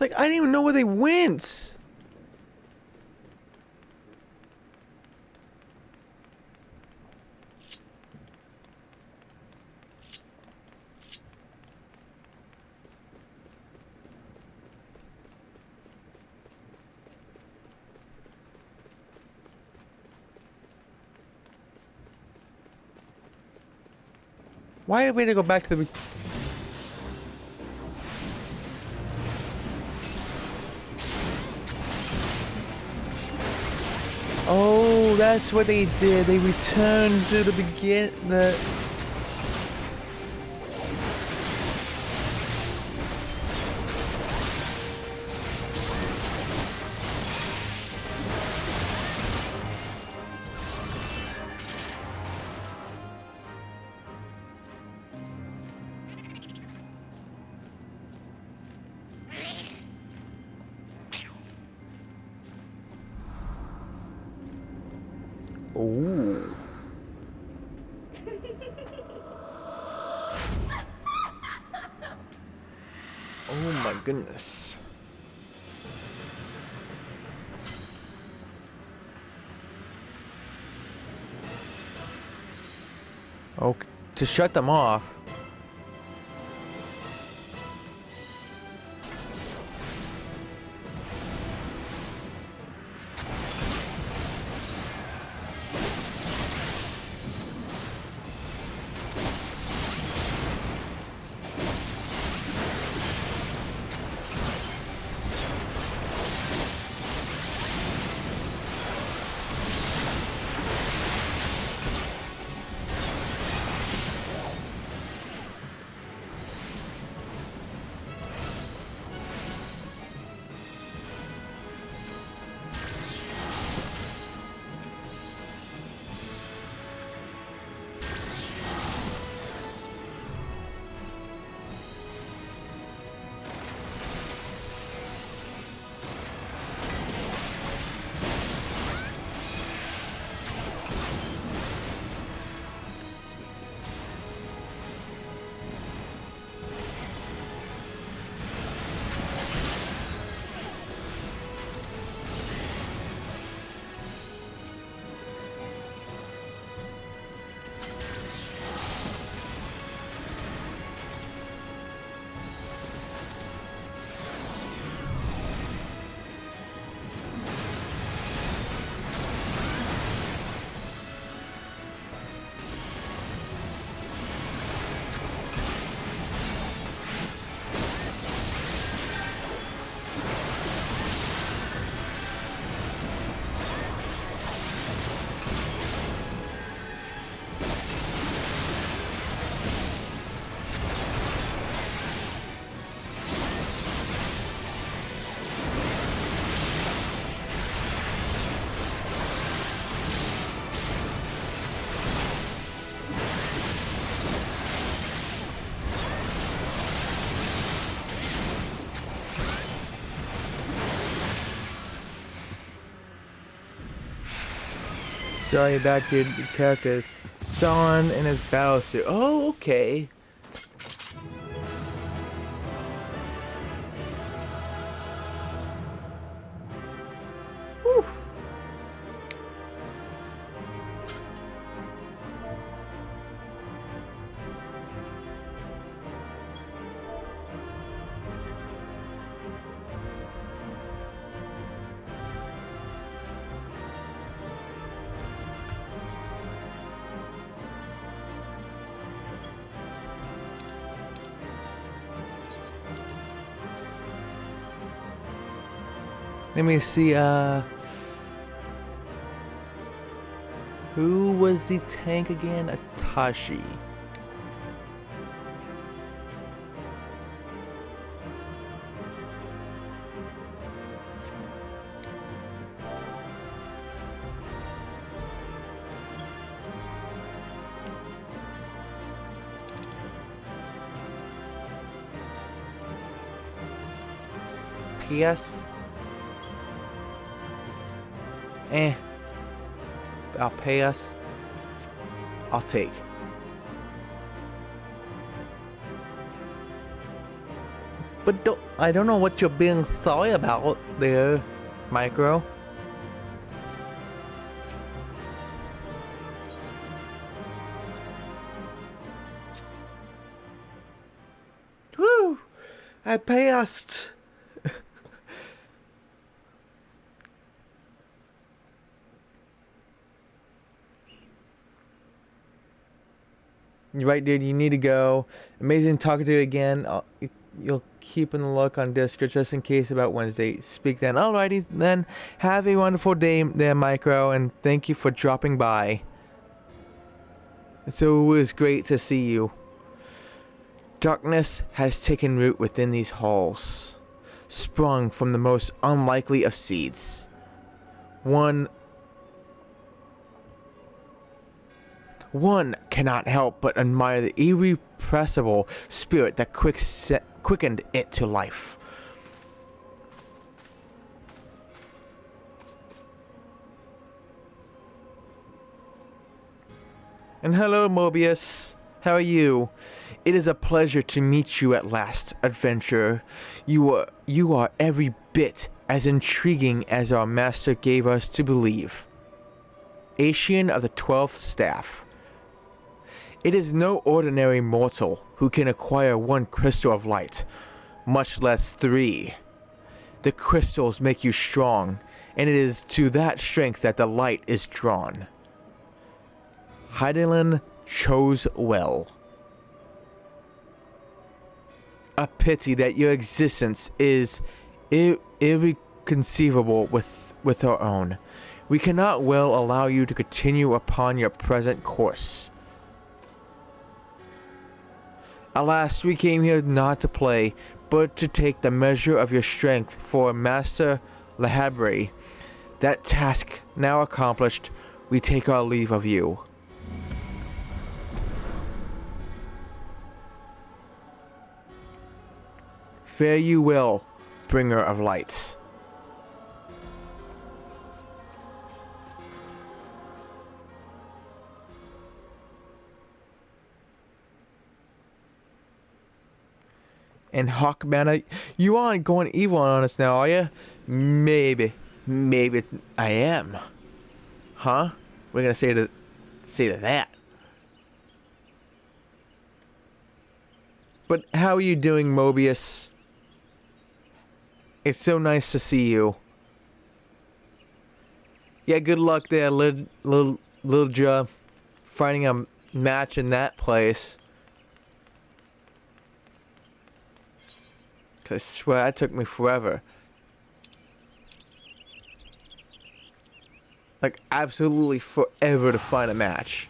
Like, I didn't even know where they went. Why did we have to go back to the... Oh, that's what they did. They returned to the Oh. Oh my goodness. Okay, to shut them off. Sorry about your characters. Son in his battle suit. Oh, okay. Whew. Let me see, who was the tank again? Atashi. PS. I'll pay us. I'll take. But I don't know what you're being sorry about there, Micro. Woo! I passed. You're right, dude. You need to go. Amazing talking to you again. You'll keep a look on Discord just in case about Wednesday. Speak then. Alrighty, then. Have a wonderful day there, Micro, and thank you for dropping by. So it was great to see you. Darkness has taken root within these halls, sprung from the most unlikely of seeds. One cannot help but admire the irrepressible spirit that quickened it to life. And hello, Mobius. How are you? It is a pleasure to meet you at last, adventurer. You are every bit as intriguing as our master gave us to believe. Asian of the 12th Staff. It is no ordinary mortal who can acquire one crystal of light, much less 3. The crystals make you strong, and it is to that strength that the light is drawn. Hydaelyn chose well. A pity that your existence is irreconcilable with our own. We cannot well allow you to continue upon your present course. Alas, we came here not to play, but to take the measure of your strength for Master Lahabri. That task now accomplished, we take our leave of you. Fare you well, bringer of light. And Hawkman, you aren't going evil on us now, are you? Maybe I am. Huh? We're gonna say to that. But how are you doing, Mobius? It's so nice to see you. Yeah, good luck there, Lil Ja, finding a match in that place. I swear that took me forever. Like, absolutely forever to find a match.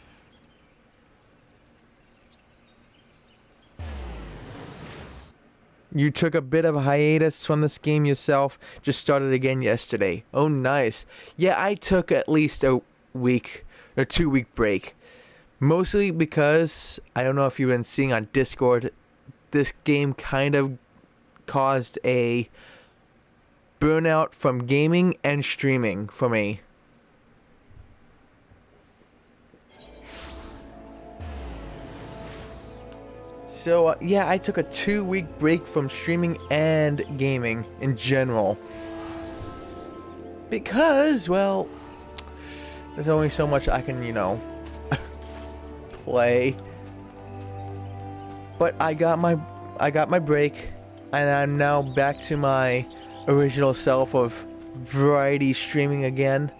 You took a bit of a hiatus from this game yourself, just started again yesterday. Oh, nice. Yeah, I took at least a week or 2-week break. Mostly because, I don't know if you've been seeing on Discord, this game kind of caused a burnout from gaming and streaming for me. So yeah, I took a 2-week break from streaming and gaming in general. Because, well, there's only so much I can, play. But I got my break. And I'm now back to my original self of variety streaming again.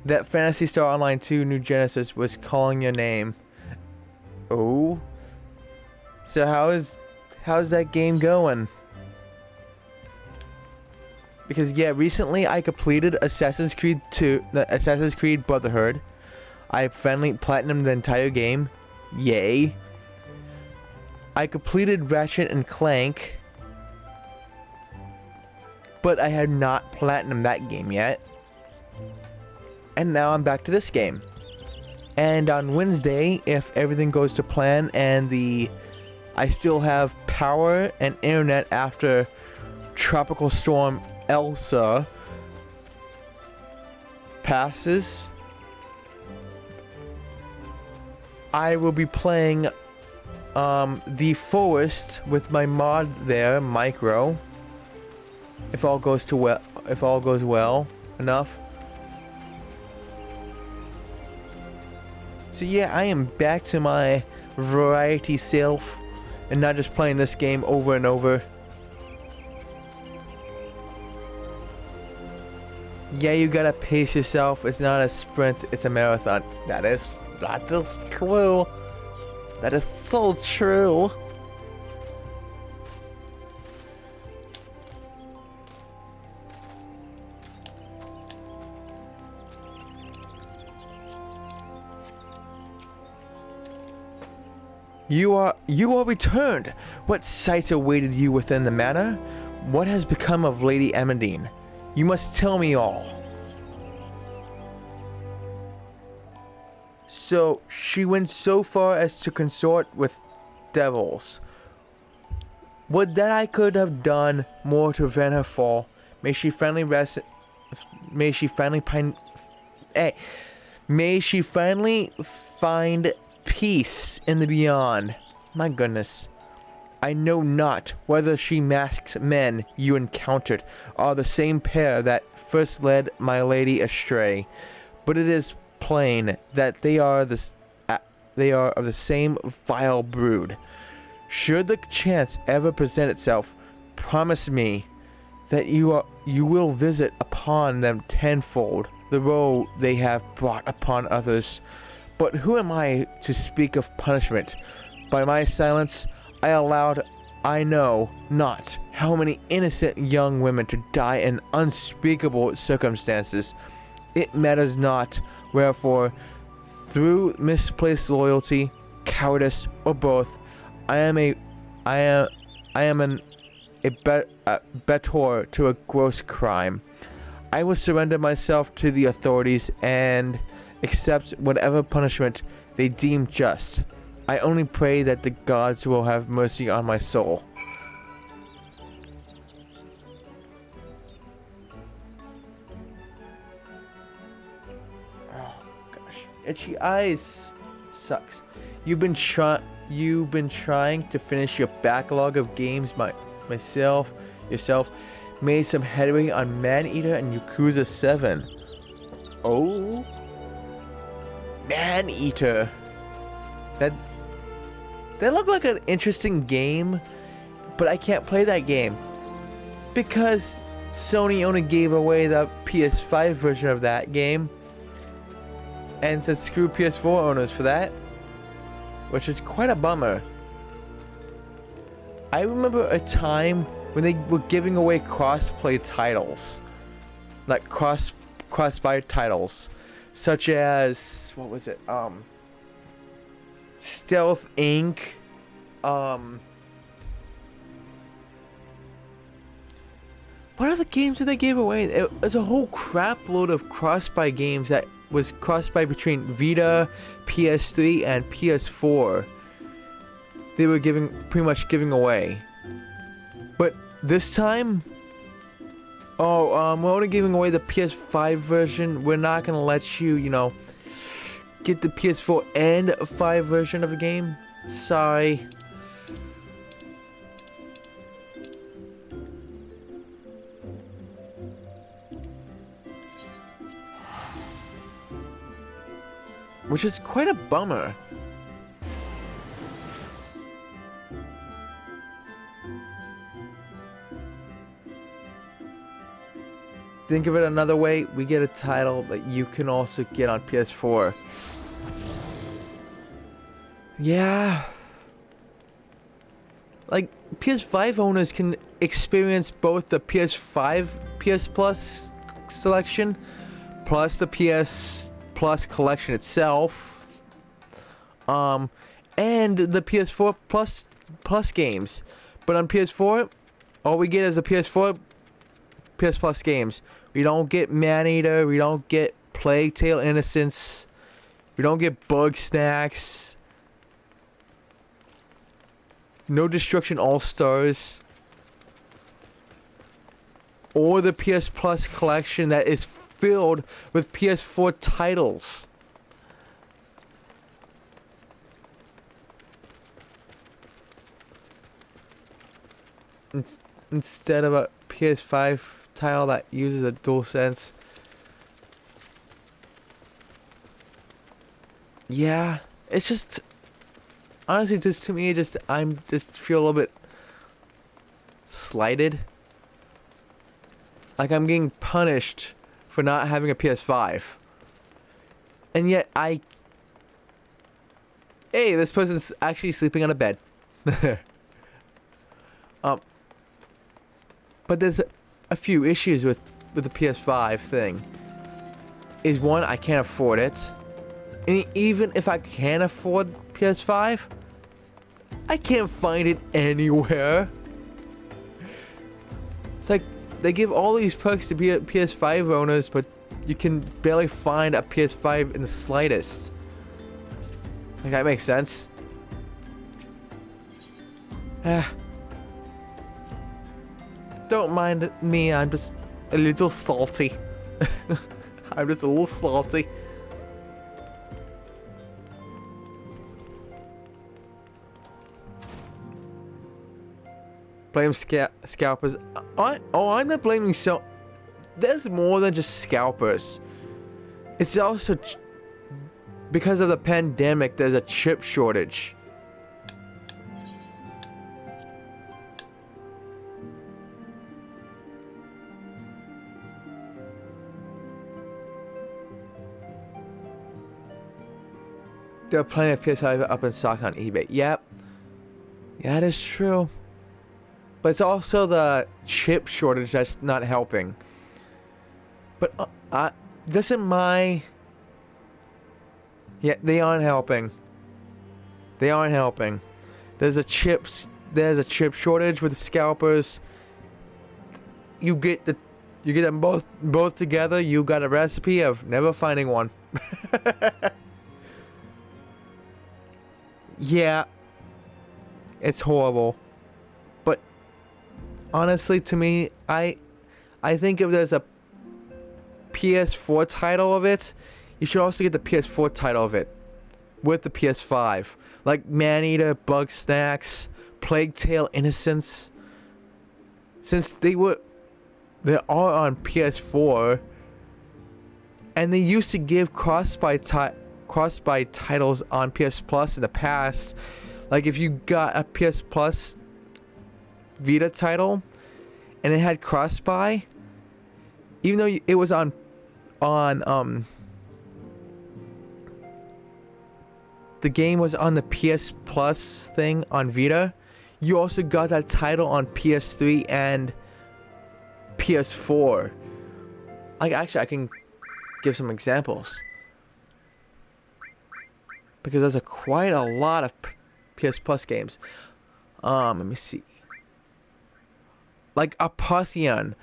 That Phantasy Star Online 2 New Genesis was calling your name. Oh. So how's that game going? Because yeah, recently I completed Assassin's Creed 2, Assassin's Creed Brotherhood. I finally platinumed the entire game. Yay. I completed Ratchet and Clank, but I had not platinumed that game yet. And now I'm back to this game. And on Wednesday, if everything goes to plan and I still have power and internet after Tropical Storm Elsa passes, I will be playing The Forest with my mod there, Micro. If all goes well enough. So yeah, I am back to my variety self and not just playing this game over and over. Yeah, you gotta pace yourself. It's not a sprint, it's a marathon. That is true. That is so true. You are returned. What sights awaited you within the manor? What has become of Lady Amandine? You must tell me all. So, she went so far as to consort with devils. Would that I could have done more to prevent her fall. May she finally rest. May she finally find peace in the beyond. My goodness. I know not whether she masked men you encountered are the same pair that first led my lady astray, but it is plain that they are of the same vile brood. Should the chance ever present itself, promise me that you will visit upon them tenfold the woe they have brought upon others. But who am I to speak of punishment? By my silence, I know not how many innocent young women to die in unspeakable circumstances. It matters not, wherefore, through misplaced loyalty, cowardice, or both, I am a betor to a gross crime. I will surrender myself to the authorities and accept whatever punishment they deem just. I only pray that the gods will have mercy on my soul. Oh gosh, itchy eyes sucks. You've been trying to finish your backlog of games. Yourself made some headway on Maneater and Yakuza 7. Oh, Maneater. That looked like an interesting game, but I can't play that game because Sony only gave away the PS5 version of that game and said screw PS4 owners for that, which is quite a bummer. I remember a time when they were giving away cross-play titles, like cross-buy titles, such as, what was it, Stealth Inc. What other games did they give away? It was a whole crap load of cross-buy games that was cross-buy between Vita, PS3, and PS4. They were pretty much giving away. But this time, we're only giving away the PS5 version. We're not gonna let you, get the PS4 and 5 version of the game. Sorry. Which is quite a bummer. Think of it another way, we get a title that you can also get on PS4. Yeah. like PS5 owners can experience both the PS5 PS Plus selection plus the PS Plus collection itself, and the PS4 Plus games. But on PS4, all we get is the PS4 PS Plus games. We don't get Maneater, we don't get Plague Tale Innocence, we don't get Bug Snacks, no Destruction All Stars, or the PS Plus collection that is filled with PS4 titles. Instead of a PS5 title that uses a DualSense. Yeah, it's just honestly, just to me, I'm just feel a little bit slighted. Like I'm getting punished for not having a PS5, and yet hey, this person's actually sleeping on a bed. But there's a few issues with the PS5 thing. Is one, I can't afford it. And even if I can afford PS5, I can't find it anywhere. It's like they give all these perks to be PS5 owners, but you can barely find a PS5 in the slightest. Like that makes sense. Don't mind me, I'm just a little salty. I'm just a little salty. Blame scalpers. I'm not blaming there's more than just scalpers. It's also because of the pandemic, there's a chip shortage. There are plenty of PS5 up in stock on eBay. Yep. Yeah, that is true. But it's also the chip shortage that's not helping. But doesn't my... Yeah, they aren't helping. They aren't helping. There's a chip shortage with the scalpers. You get them both together. You got a recipe of never finding one. Yeah, it's horrible. But honestly, to me, I think if there's a PS4 title of it, you should also get the PS4 title of it with the PS5, like Maneater, Bug Snacks, Plague Tale Innocence. Since they are on PS4, and they used to give cross-buy titles on PS Plus in the past. Like if you got a PS Plus Vita title and it had cross-buy, even though it was on the game was on the PS Plus thing on Vita, you also got that title on PS3 and PS4. Like actually I can give some examples. Because there's quite a lot of PS Plus games. Let me see. Like Apotheon.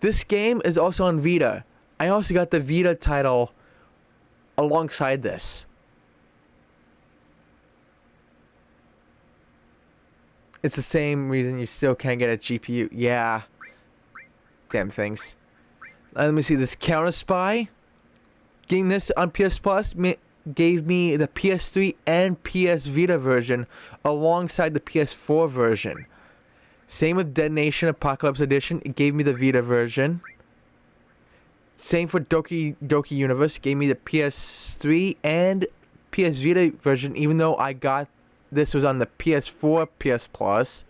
This game is also on Vita. I also got the Vita title alongside this. It's the same reason you still can't get a GPU. Yeah. Damn things. Let me see. This Counter Spy. Getting this on PS Plus gave me the PS3 and PS Vita version alongside the PS4 version. Same with Dead Nation Apocalypse Edition, it gave me the Vita version. Same for Doki Doki Universe, gave me the PS3 and PS Vita version, even though I got this was on the PS4 PS Plus.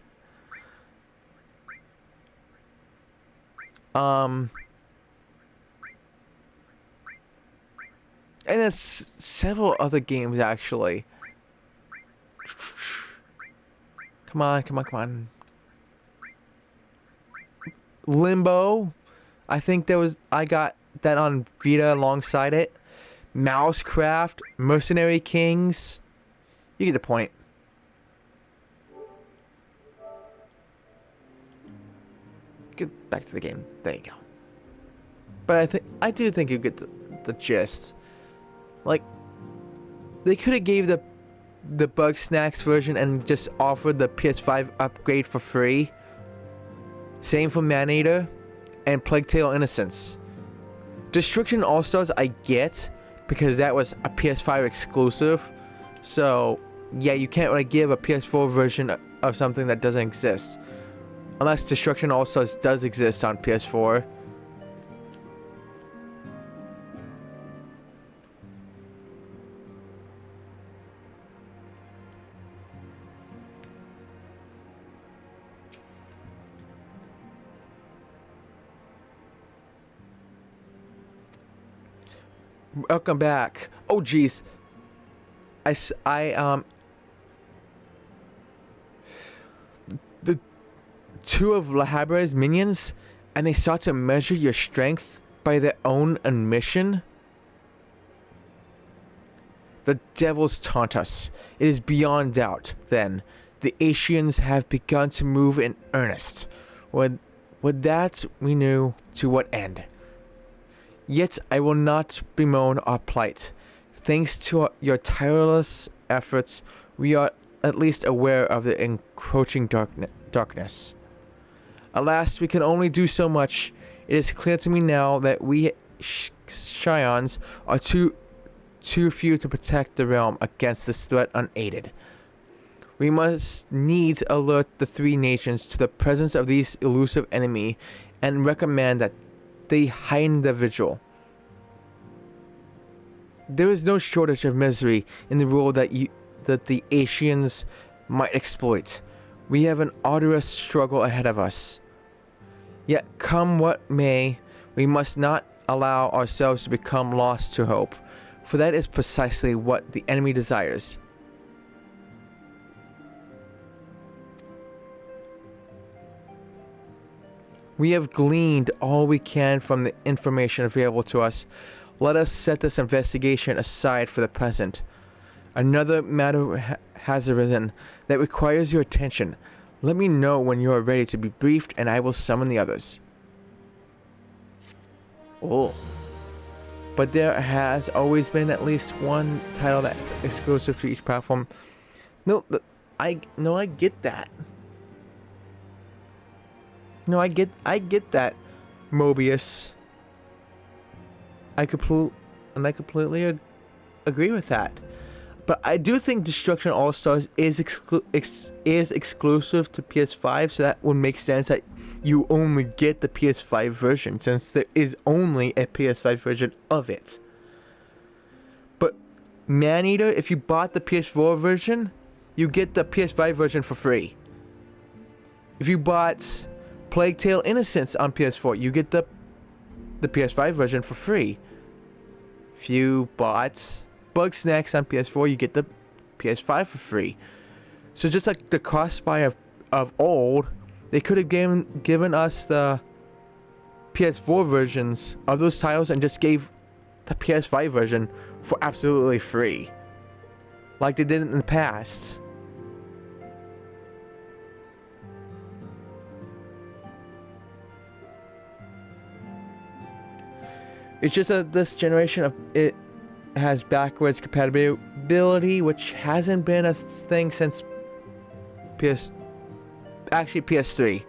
And there's several other games actually. Come on, come on, come on. Limbo. I think I got that on Vita alongside it. Mousecraft, Mercenary Kings. You get the point. Get back to the game. There you go. But I do think you get the gist. Like, they could have gave the Bugsnax version and just offered the PS5 upgrade for free. Same for Maneater and Plague Tale Innocence. Destruction All-Stars I get, because that was a PS5 exclusive. So, yeah, you can't really give a PS4 version of something that doesn't exist. Unless Destruction All-Stars does exist on PS4. Welcome back. Oh, jeez. The two of Lahabra's minions, and they sought to measure your strength by their own admission. The devils taunt us. It is beyond doubt, then, the Asians have begun to move in earnest. With that we knew to what end. Yet I will not bemoan our plight. Thanks to your tireless efforts, we are at least aware of the encroaching darkness. Alas, we can only do so much. It is clear to me now that we Scions are too few to protect the realm against this threat unaided. We must needs alert the three nations to the presence of these elusive enemy and recommend that they heighten their vigil. There is no shortage of misery in the world that the Asians might exploit. We have an arduous struggle ahead of us. Yet come what may, we must not allow ourselves to become lost to hope, for that is precisely what the enemy desires. We have gleaned all we can from the information available to us. Let us set this investigation aside for the present. Another matter has arisen that requires your attention. Let me know when you are ready to be briefed, and I will summon the others. Oh. But there has always been at least one title that's exclusive to each platform. I get that. No, I get that, Mobius. I completely agree with that. But I do think Destruction All-Stars is exclusive to PS5, so that would make sense that you only get the PS5 version, since there is only a PS5 version of it. But Maneater, if you bought the PS4 version, you get the PS5 version for free. If you bought Plague Tale Innocence on PS4, you get the PS5 version for free. If you bought Bugsnax on PS4, you get the PS5 for free. So just like the cross-buy of old, they could have given us the PS4 versions of those titles and just gave the PS5 version for absolutely free, like they did in the past. It's just that this generation of it has backwards compatibility, which hasn't been a thing since PS3.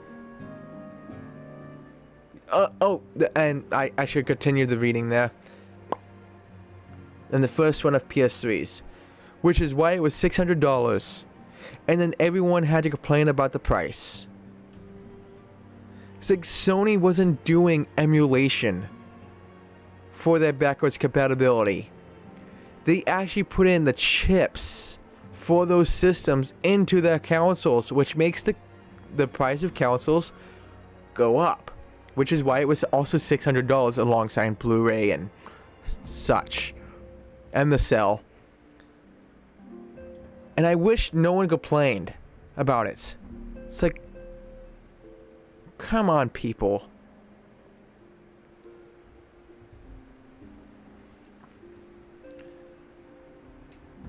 And I should continue the reading there. And the first one of PS3s, which is why it was $600, and then everyone had to complain about the price. It's like Sony wasn't doing emulation for their backwards compatibility. They actually put in the chips for those systems into their consoles, which makes the price of consoles go up, which is why it was also $600 alongside Blu-ray and such, and the cell. And I wish no one complained about it. It's like, come on, people.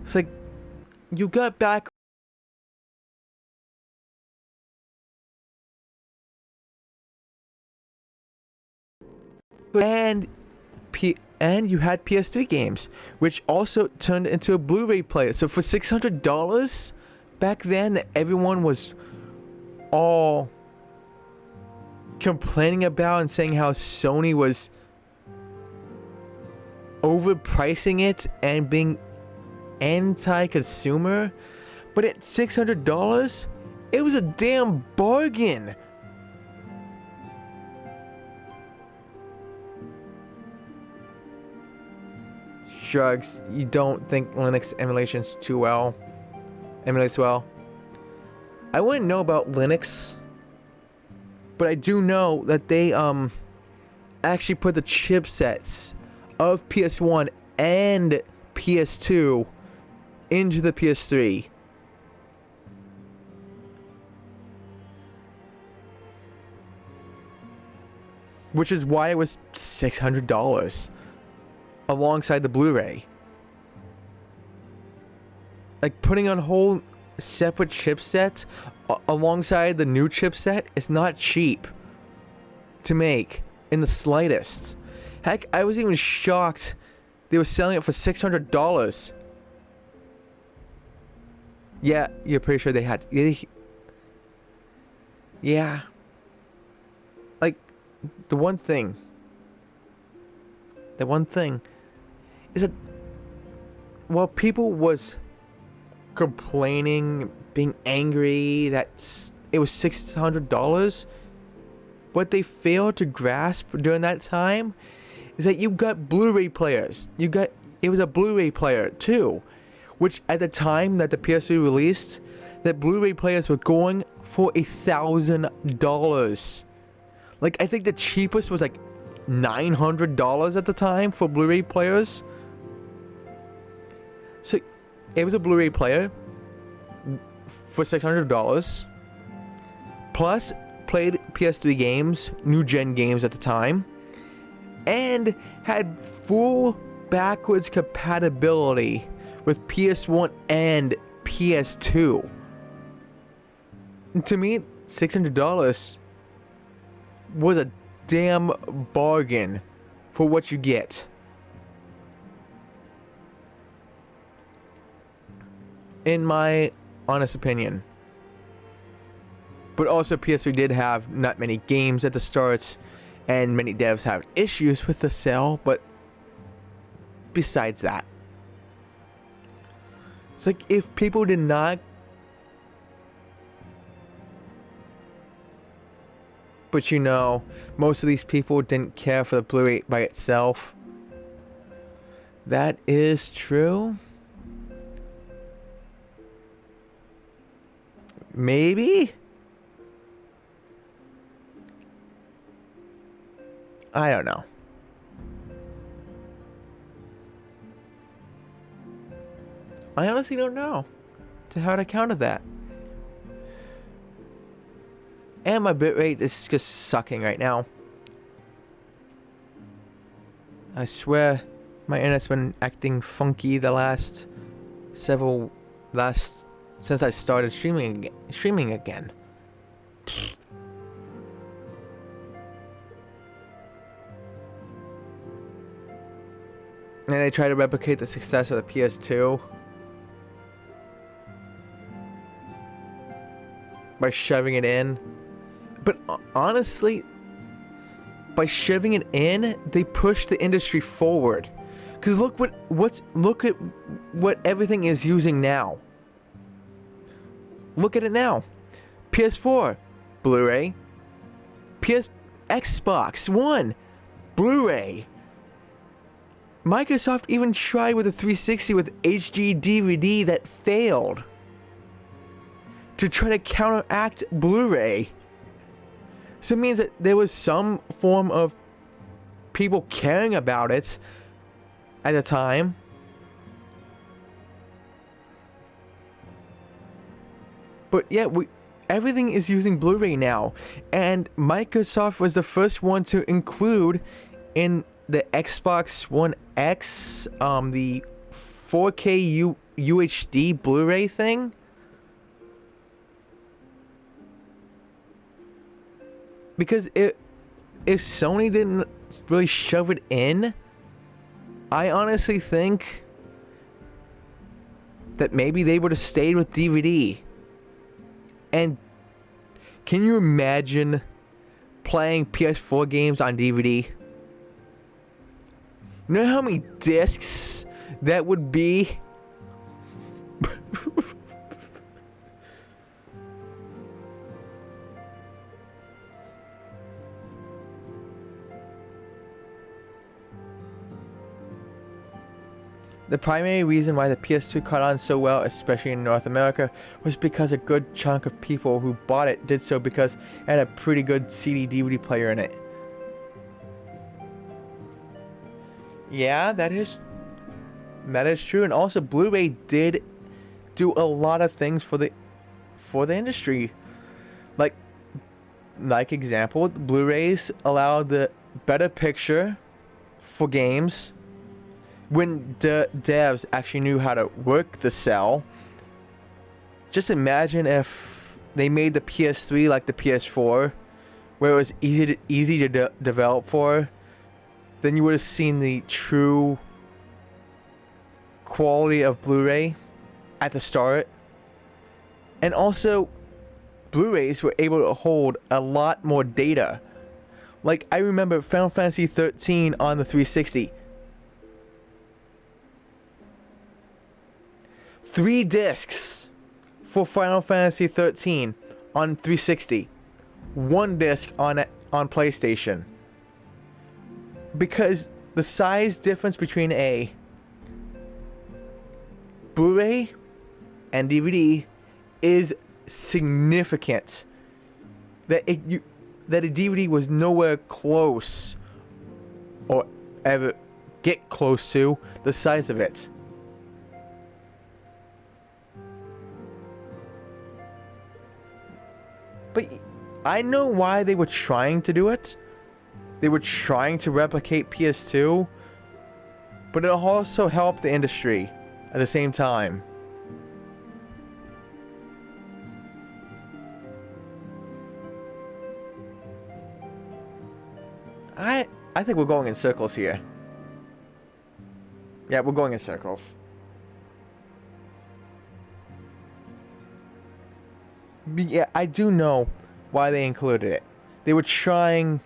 It's like, you got back and and you had PS3 games, which also turned into a Blu-ray player. So for $600 back then, everyone was all complaining about and saying how Sony was overpricing it and being anti-consumer. But at $600, it was a damn bargain. Shrugs, you don't think Linux emulates well? I wouldn't know about Linux, but I do know that they actually put the chipsets of PS1 and PS2 into the PS3. Which is why it was $600 alongside the Blu-ray. Like, putting on a whole separate chipset alongside the new chipset is not cheap to make in the slightest. Heck, I was even shocked they were selling it for $600. Yeah, you're pretty sure they had... Yeah. Like, the one thing is that while people was complaining, being angry that it was $600, what they failed to grasp during that time is that you got Blu-ray players. It was a Blu-ray player too, which at the time that the PS3 released, that Blu-ray players were going for $1,000. Like, I think the cheapest was like $900 at the time for Blu-ray players. So it was a Blu-ray player for $600, plus played PS3 games, new gen games at the time, and had full backwards compatibility with PS1 and PS2. And to me, $600 was a damn bargain for what you get. In my honest opinion. But also PS3 did have not many games at the start, and many devs have issues with the sale, but besides that, it's like if people did not, but you know, most of these people didn't care for the Blu-ray by itself. That is true. Maybe? I don't know. I honestly don't know to how to counter that. And my bitrate is just sucking right now. I swear my internet's been acting funky the last since I started streaming again. And I try to replicate the success of the PS2 by shoving it in. But honestly, by shoving it in, they push the industry forward. Cause look at what everything is using now. Look at it now. PS4, Blu-ray. Xbox One, Blu-ray. Microsoft even tried with a 360 with HD DVD that failed to try to counteract Blu-ray. So it means that there was some form of people caring about it at the time. But yeah, everything is using Blu-ray now, and Microsoft was the first one to include in the Xbox One X the 4K UHD Blu-ray thing. Because if Sony didn't really shove it in, I honestly think that maybe they would have stayed with DVD. And can you imagine playing PS4 games on DVD? You know how many discs that would be? The primary reason why the PS2 caught on so well, especially in North America, was because a good chunk of people who bought it did so because it had a pretty good CD-DVD player in it. Yeah, that is true, and also Blu-ray did do a lot of things for the industry. Like example, Blu-rays allowed the better picture for games. When the devs actually knew how to work the cell. Just imagine if they made the PS3 like the PS4, where it was easy to develop for. Then you would have seen the true quality of Blu-ray at the start. And also, Blu-rays were able to hold a lot more data. Like, I remember Final Fantasy 13 on the 360. 3 discs for Final Fantasy 13 on 360. 1 disc on PlayStation. Because the size difference between a Blu-ray and DVD is significant. That a DVD was nowhere close or ever get close to the size of it. But I know why they were trying to do it. They were trying to replicate PS2, but it also helped the industry at the same time. I think we're going in circles here. Yeah, we're going in circles. Yeah, I do know why they included it. They were trying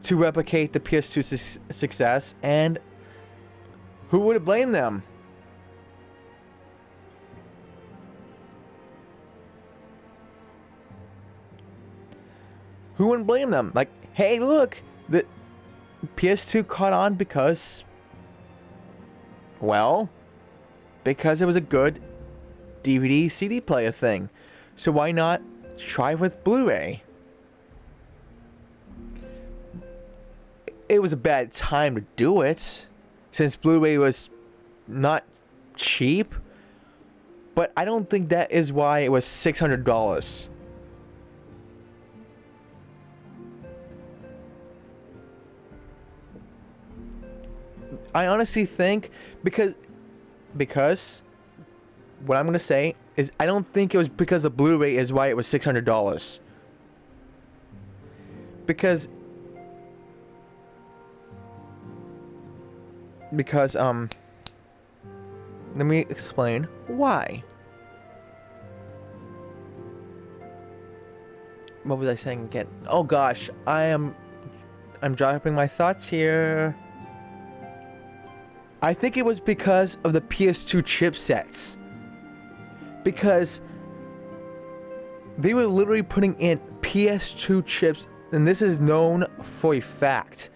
to replicate the PS2's success, and who would have blamed them? Who wouldn't blame them? Like, hey, look, the PS2 caught on because, well, because it was a good DVD CD player thing. So why not try with Blu-ray? It was a bad time to do it, since Blu-ray was not cheap. But I don't think that is why it was $600. I honestly think because what I'm gonna say is I don't think it was because of Blu-ray is why it was $600. Because let me explain why. What was I saying again? Oh gosh, I'm dropping my thoughts here. I think it was because of the PS2 chipsets. Because they were literally putting in PS2 chips, and this is known for a fact,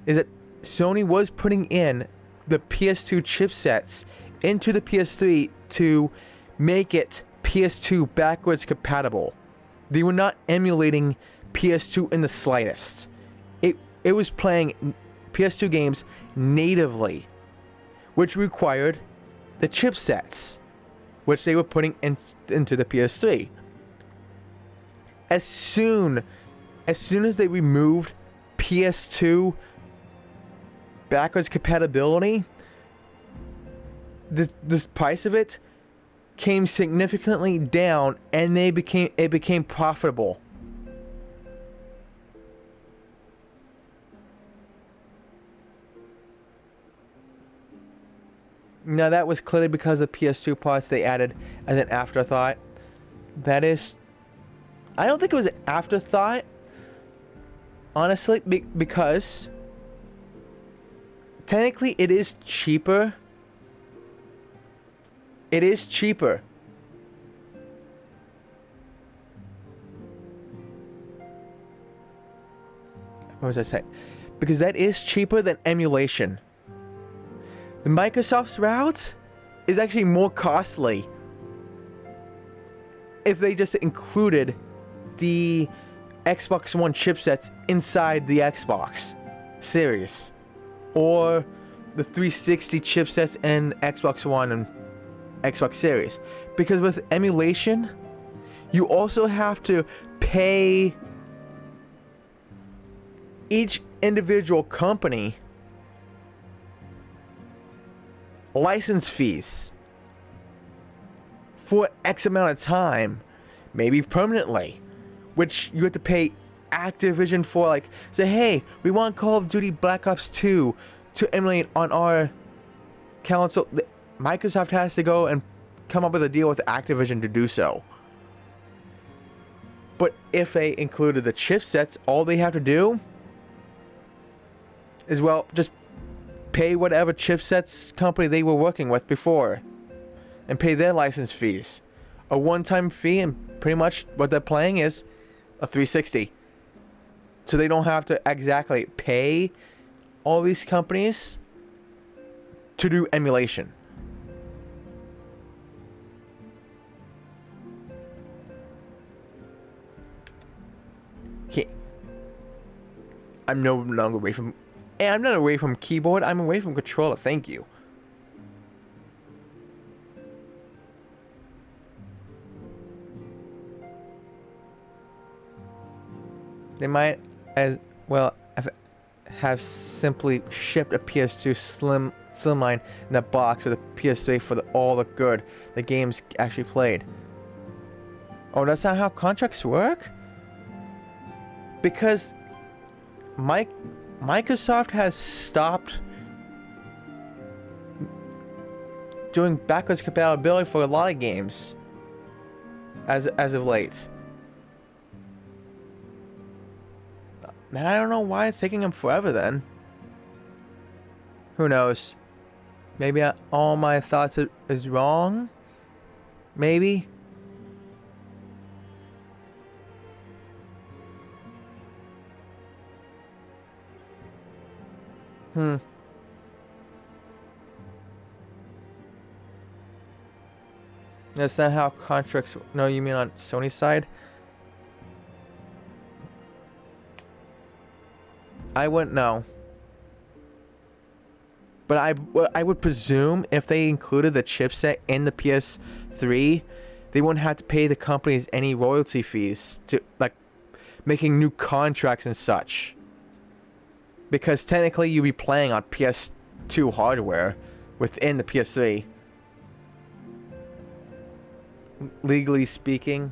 is that Sony was putting in the PS2 chipsets into the PS3 to make it PS2 backwards compatible. They were not emulating PS2 in the slightest. It was playing PS2 games natively, which required the chipsets, which they were putting into the PS3. as soon as they removed PS2 backwards compatibility, the price of it came significantly down, and it became profitable. Now that was clearly because of PS2 parts they added as an afterthought. That is, I don't think it was an afterthought, honestly, because technically it is cheaper. It is cheaper. What was I saying? Because that is cheaper than emulation. The Microsoft's route is actually more costly if they just included the Xbox One chipsets inside the Xbox Series, or the 360 chipsets in Xbox One and Xbox Series. Because with emulation, you also have to pay each individual company license fees for X amount of time, maybe permanently, which you have to pay Activision for. Like, say, hey, we want Call of Duty Black Ops 2 to emulate on our console. Microsoft has to go and come up with a deal with Activision to do so. But if they included the chipsets, all they have to do is, well, just pay whatever chipsets company they were working with before and pay their license fees. A one-time fee, and pretty much what they're playing is a 360. So they don't have to exactly pay all these companies to do emulation. I'm no longer away from... And I'm not away from keyboard, I'm away from controller, thank you. They might as well have simply shipped a PS2 slimline in a box with a PS3 for all the good the games actually played. Oh, that's not how contracts work? Because Microsoft has stopped doing backwards compatibility for a lot of games as of late. Man, I don't know why it's taking them forever then. Who knows? Maybe all my thoughts is wrong? Maybe? That's not how contracts... No, you mean on Sony's side? I wouldn't know. But I would presume if they included the chipset in the PS3, they wouldn't have to pay the companies any royalty fees to, like, making new contracts and such. Because technically you'd be playing on PS2 hardware within the PS3. Legally speaking.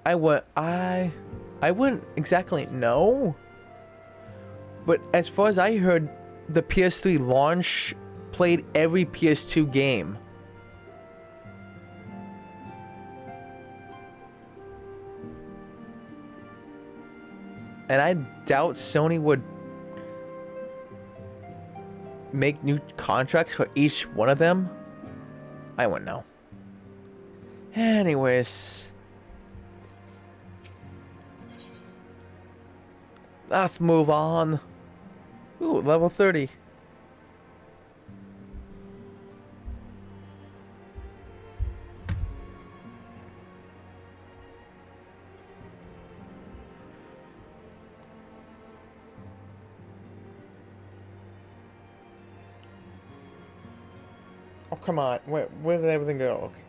I wouldn't exactly know. But as far as I heard, the PS3 launch played every PS2 game. And I doubt Sony would make new contracts for each one of them. I wouldn't know. Anyways, let's move on. Ooh, level 30. come on. Where did everything go? Okay.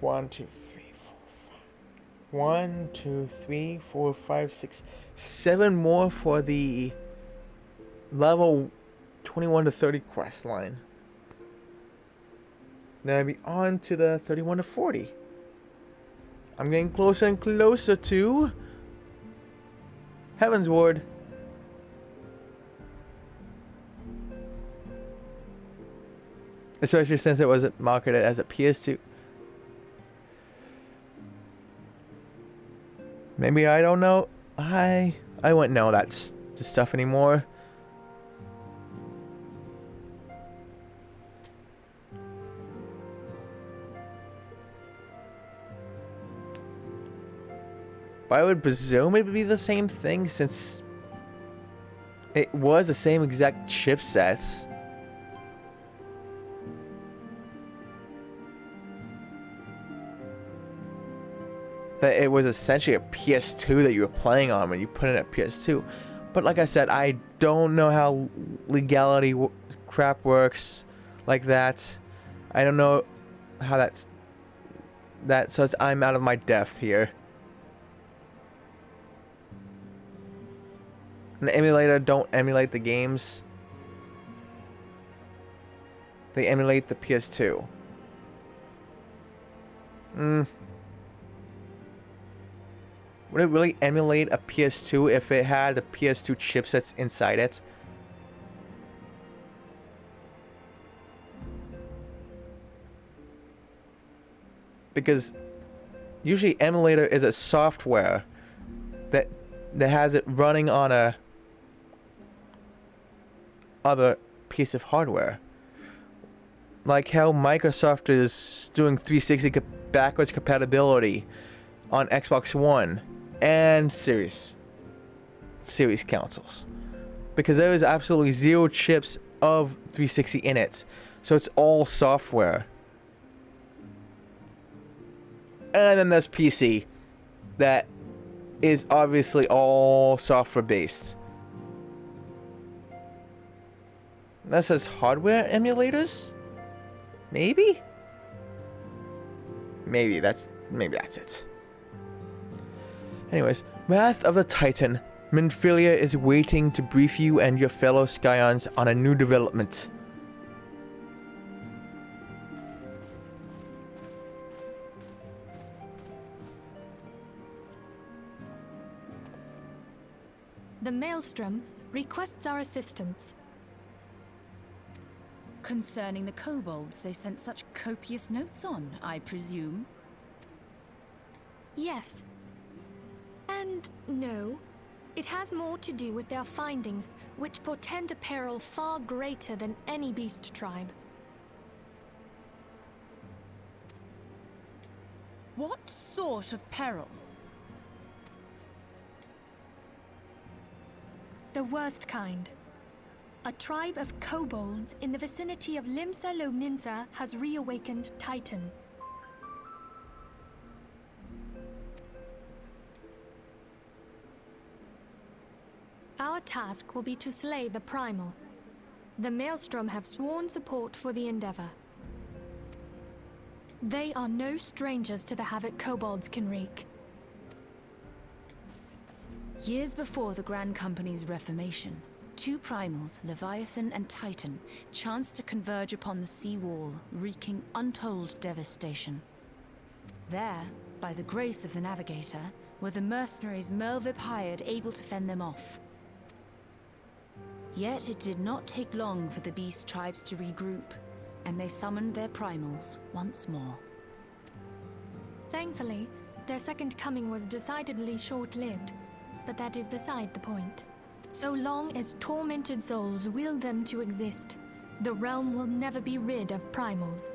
1, 2, 3, 4, 5. 1, 2, 3, 4, 5, 6, 7 more for the level 21 to 30 quest line. Then I'll be on to the 31 to 40. I'm getting closer and closer to Heavensward. Especially since it wasn't marketed as a PS2. Maybe I don't know. I wouldn't know that's the stuff anymore. But I would presume it would be the same thing since it was the same exact chipsets. That it was essentially a PS2 that you were playing on when you put in a PS2. But like I said, I don't know how legality crap works like that. I don't know how so I'm out of my depth here. The emulator don't emulate the games. They emulate the PS2. Would it really emulate a PS2 if it had the PS2 chipsets inside it? Because usually emulator is a software that has it running on a other piece of hardware. Like how Microsoft is doing 360 backwards compatibility on Xbox One and Series consoles, because there is absolutely zero chips of 360 in it, so it's all software. And then there's PC, that is obviously all software based. That says hardware emulators? Maybe that's it. Anyways, Wrath of the Titan. Minfilia is waiting to brief you and your fellow Scions on a new development. The Maelstrom requests our assistance. Concerning the kobolds they sent such copious notes on, I presume? Yes. And no. It has more to do with their findings, which portend a peril far greater than any beast tribe. What sort of peril? The worst kind. A tribe of kobolds in the vicinity of Limsa Lominsa has reawakened Titan. Our task will be to slay the Primal. The Maelstrom have sworn support for the endeavor. They are no strangers to the havoc kobolds can wreak. Years before the Grand Company's reformation, two primals, Leviathan and Titan, chanced to converge upon the sea wall, wreaking untold devastation. There, by the grace of the Navigator, were the mercenaries Merlwyb hired able to fend them off. Yet it did not take long for the beast tribes to regroup, and they summoned their primals once more. Thankfully, their second coming was decidedly short-lived, but that is beside the point. So long as tormented souls will them to exist, the realm will never be rid of primals.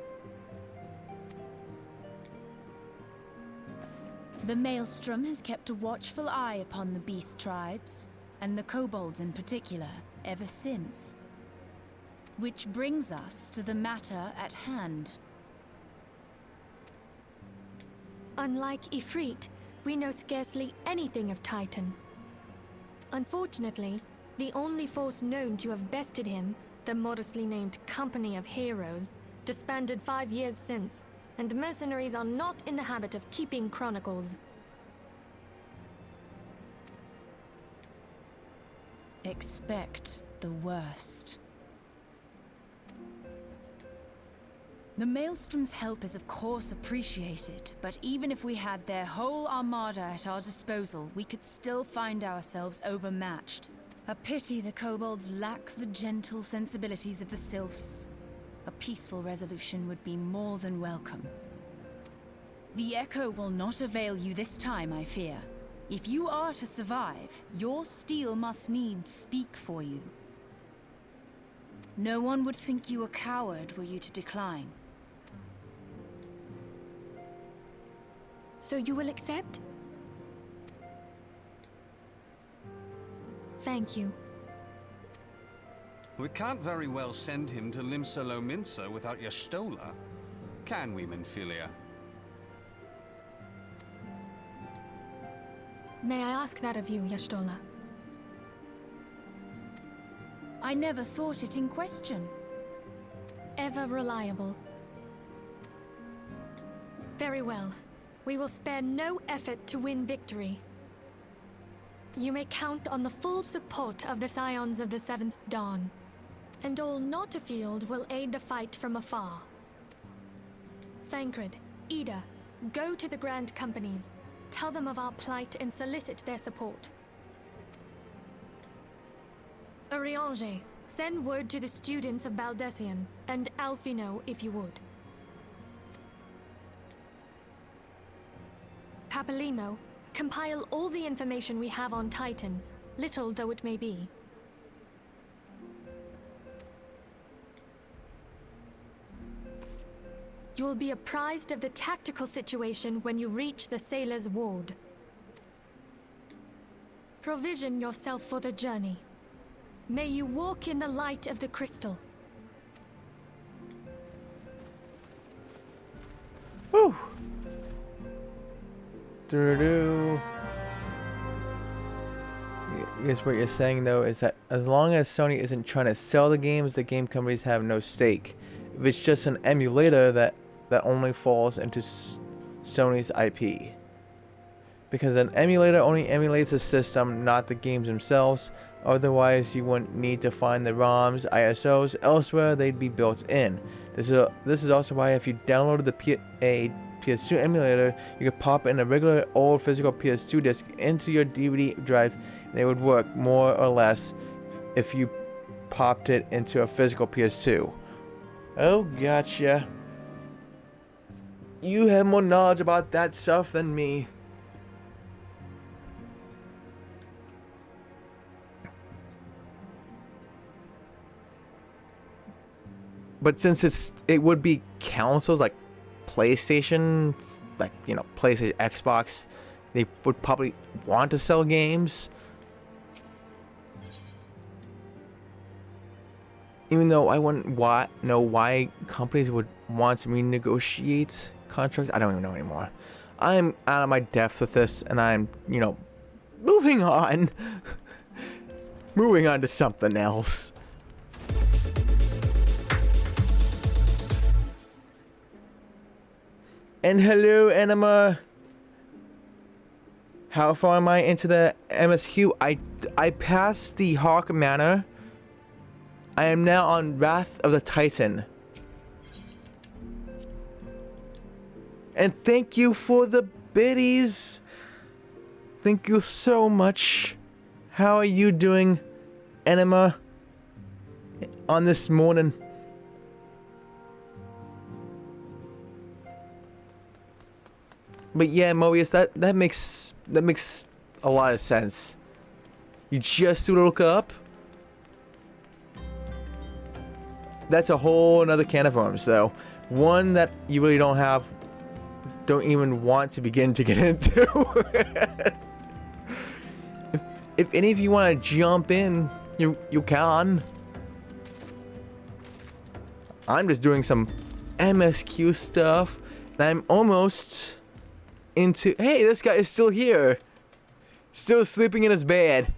The Maelstrom has kept a watchful eye upon the beast tribes, and the kobolds in particular, ever since. Which brings us to the matter at hand. Unlike Ifrit, we know scarcely anything of Titan. Unfortunately, The only force known to have bested him, the modestly named Company of Heroes, disbanded 5 years since, and mercenaries are not in the habit of keeping chronicles. Expect the worst. The Maelstrom's help is of course appreciated, but even if we had their whole armada at our disposal, we could still find ourselves overmatched. A pity the kobolds lack the gentle sensibilities of the sylphs. A peaceful resolution would be more than welcome. The Echo will not avail you this time, I fear. If you are to survive, your steel must needs speak for you. No one would think you a coward were you to decline. So you will accept? Thank you. We can't very well send him to Limsa Lominsa without Y'shtola, can we, Minfilia? May I ask that of you, Y'shtola? I never thought it in question. Ever reliable. Very well. We will spare no effort to win victory. You may count on the full support of the Scions of the Seventh Dawn, and all not afield will aid the fight from afar. Thancred, Ida, go to the Grand Companies, tell them of our plight and solicit their support. Urianger, send word to the students of Baldessian, and Alphino if you would. Papalimo, compile all the information we have on Titan, little though it may be. You will be apprised of the tactical situation when you reach the Sailor's Ward. Provision yourself for the journey. May you walk in the light of the crystal. Woo! Doo-doo-doo. I guess what you're saying though is that as long as Sony isn't trying to sell the games, the game companies have no stake. If it's just an emulator, that only falls into Sony's IP. Because an emulator only emulates the system, not the games themselves. Otherwise, you wouldn't need to find the ROMs, ISOs elsewhere; they'd be built in. This is also why if you downloaded the PS2 emulator, you could pop in a regular old physical PS2 disc into your DVD drive, and it would work more or less if you popped it into a physical PS2. Oh, gotcha. You have more knowledge about that stuff than me. But since it would be consoles like PlayStation, like, you know, PlayStation, Xbox, they would probably want to sell games. Even though I wouldn't know why companies would want to renegotiate contracts. I don't even know anymore. I'm out of my depth with this, and I'm, you know, moving on. Moving on to something else. And hello, Enema. How far am I into the MSQ? I passed the Hawk Manor. I am now on Wrath of the Titan. And thank you for the biddies. Thank you so much. How are you doing, Enema, on this morning? But yeah, Mobius, that makes a lot of sense. You just look up. That's a whole another can of worms, though. One that you really don't even want to begin to get into. if any of you want to jump in, you can. I'm just doing some MSQ stuff, and I'm almost into. Hey, this guy is still here, still sleeping in his bed.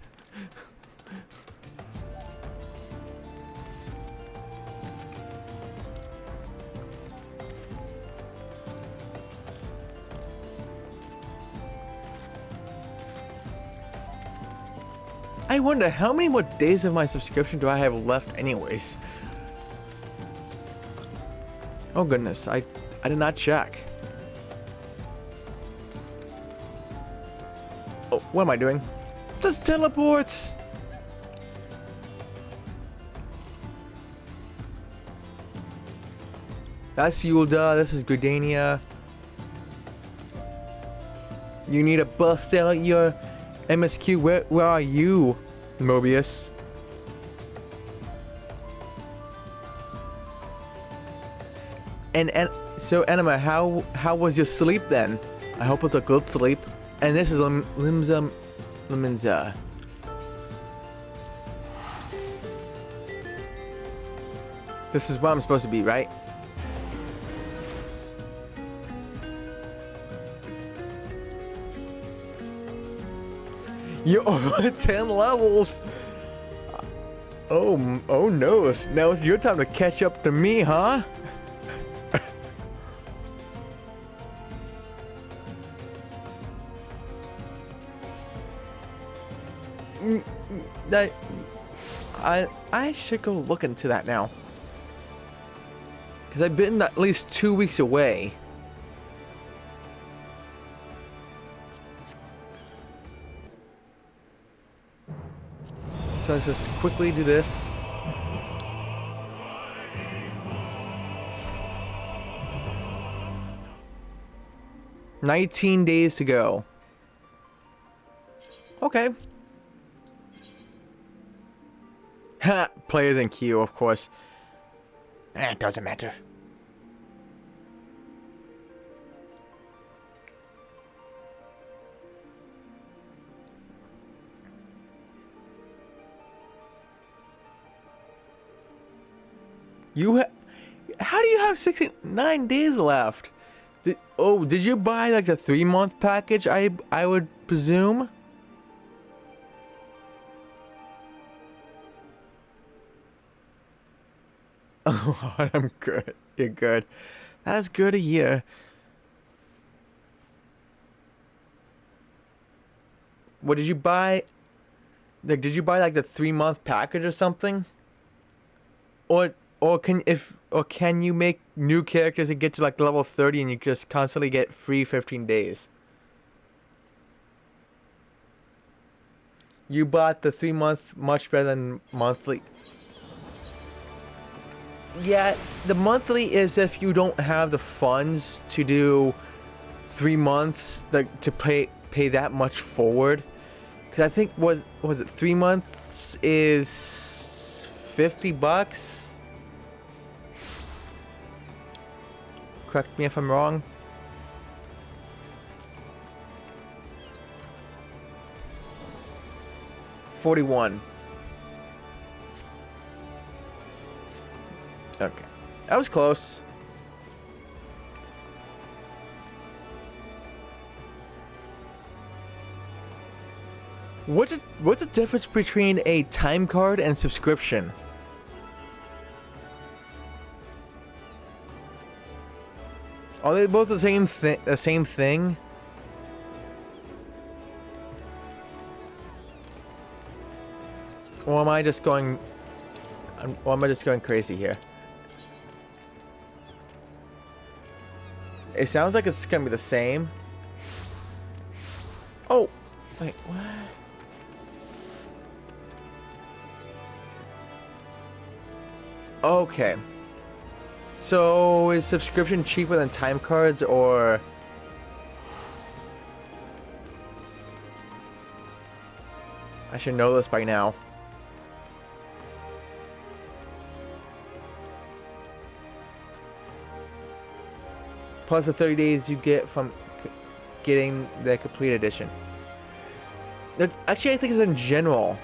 I wonder how many more days of my subscription do I have left anyways? Oh goodness, I did not check. Oh, what am I doing? Just teleports! That's Yulda, this is Gridania. You need to bust out your MSQ. Where are you, Mobius? And so Anima, how was your sleep then? I hope it's a good sleep. And this is Liminza. This is where I'm supposed to be, right? You're over 10 levels. Oh no. Now it's your time to catch up to me, huh? I should go look into that now. Because I've been at least 2 weeks away. So let's just quickly do this. "19 days to go." Okay. Ha! Players in queue, of course. It doesn't matter. How do you have 69 days left? Did you buy like the 3-month package? I would presume. Oh, I'm good. You're good. That's good to hear. What did you buy? Like, did you buy like the 3-month package or something? Or can you make new characters and get to like level 30 and you just constantly get free 15 days? You bought the 3-month much better than monthly. Yeah, the monthly is if you don't have the funds to do 3 months, like to pay that much forward. Because I think was it 3 months is $50. Correct me if I'm wrong. $41. Okay, that was close. What's the difference between a time card and subscription? Are they both the same thing? Or am I just going crazy here? It sounds like it's gonna be the same. Oh, wait, what? Okay. So is subscription cheaper than time cards, or? I should know this by now. Plus the 30 days you get from getting the complete edition. That's actually, I think it's in general.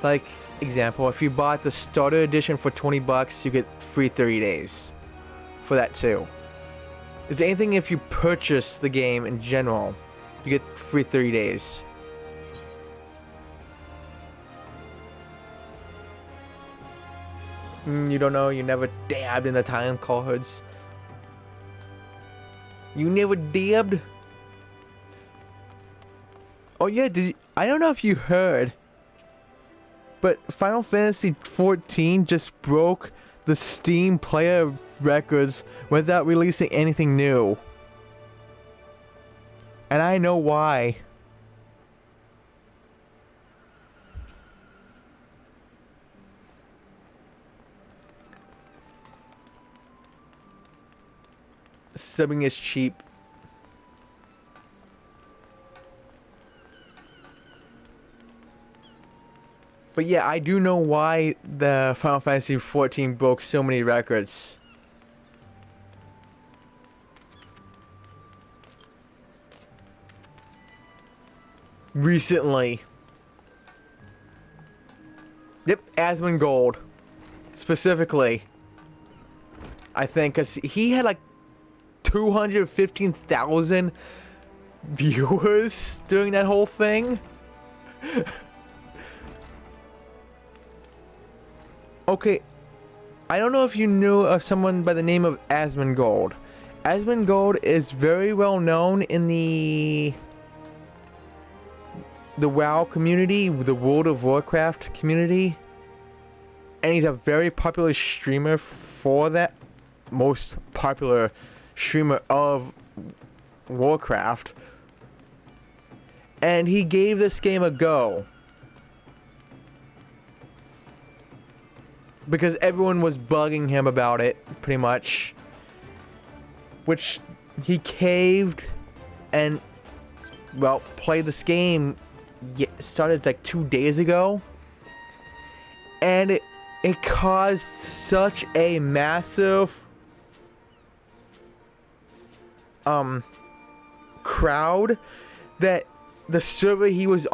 Like, example, if you bought the starter edition for $20, you get free 30 days for that too. It's anything if you purchase the game in general, you get free 30 days. You don't know, you never dabbed in the time cards. You never dabbed? Oh yeah, I don't know if you heard, but Final Fantasy XIV just broke the Steam player records without releasing anything new. And I know why. Subbing is cheap. But yeah, I do know why the Final Fantasy XIV broke so many records. Recently. Yep, Asmongold. Specifically. I think, because he had like 215,000 viewers during that whole thing. Okay, I don't know if you knew of someone by the name of Asmongold. Asmongold is very well known in the WoW community, the World of Warcraft community. And he's a very popular streamer for that. Most popular streamer of Warcraft. And he gave this game a go. Because everyone was bugging him about it, pretty much. Which he caved and, well, played this game. Started like 2 days ago. And it caused such a massive crowd that the server he was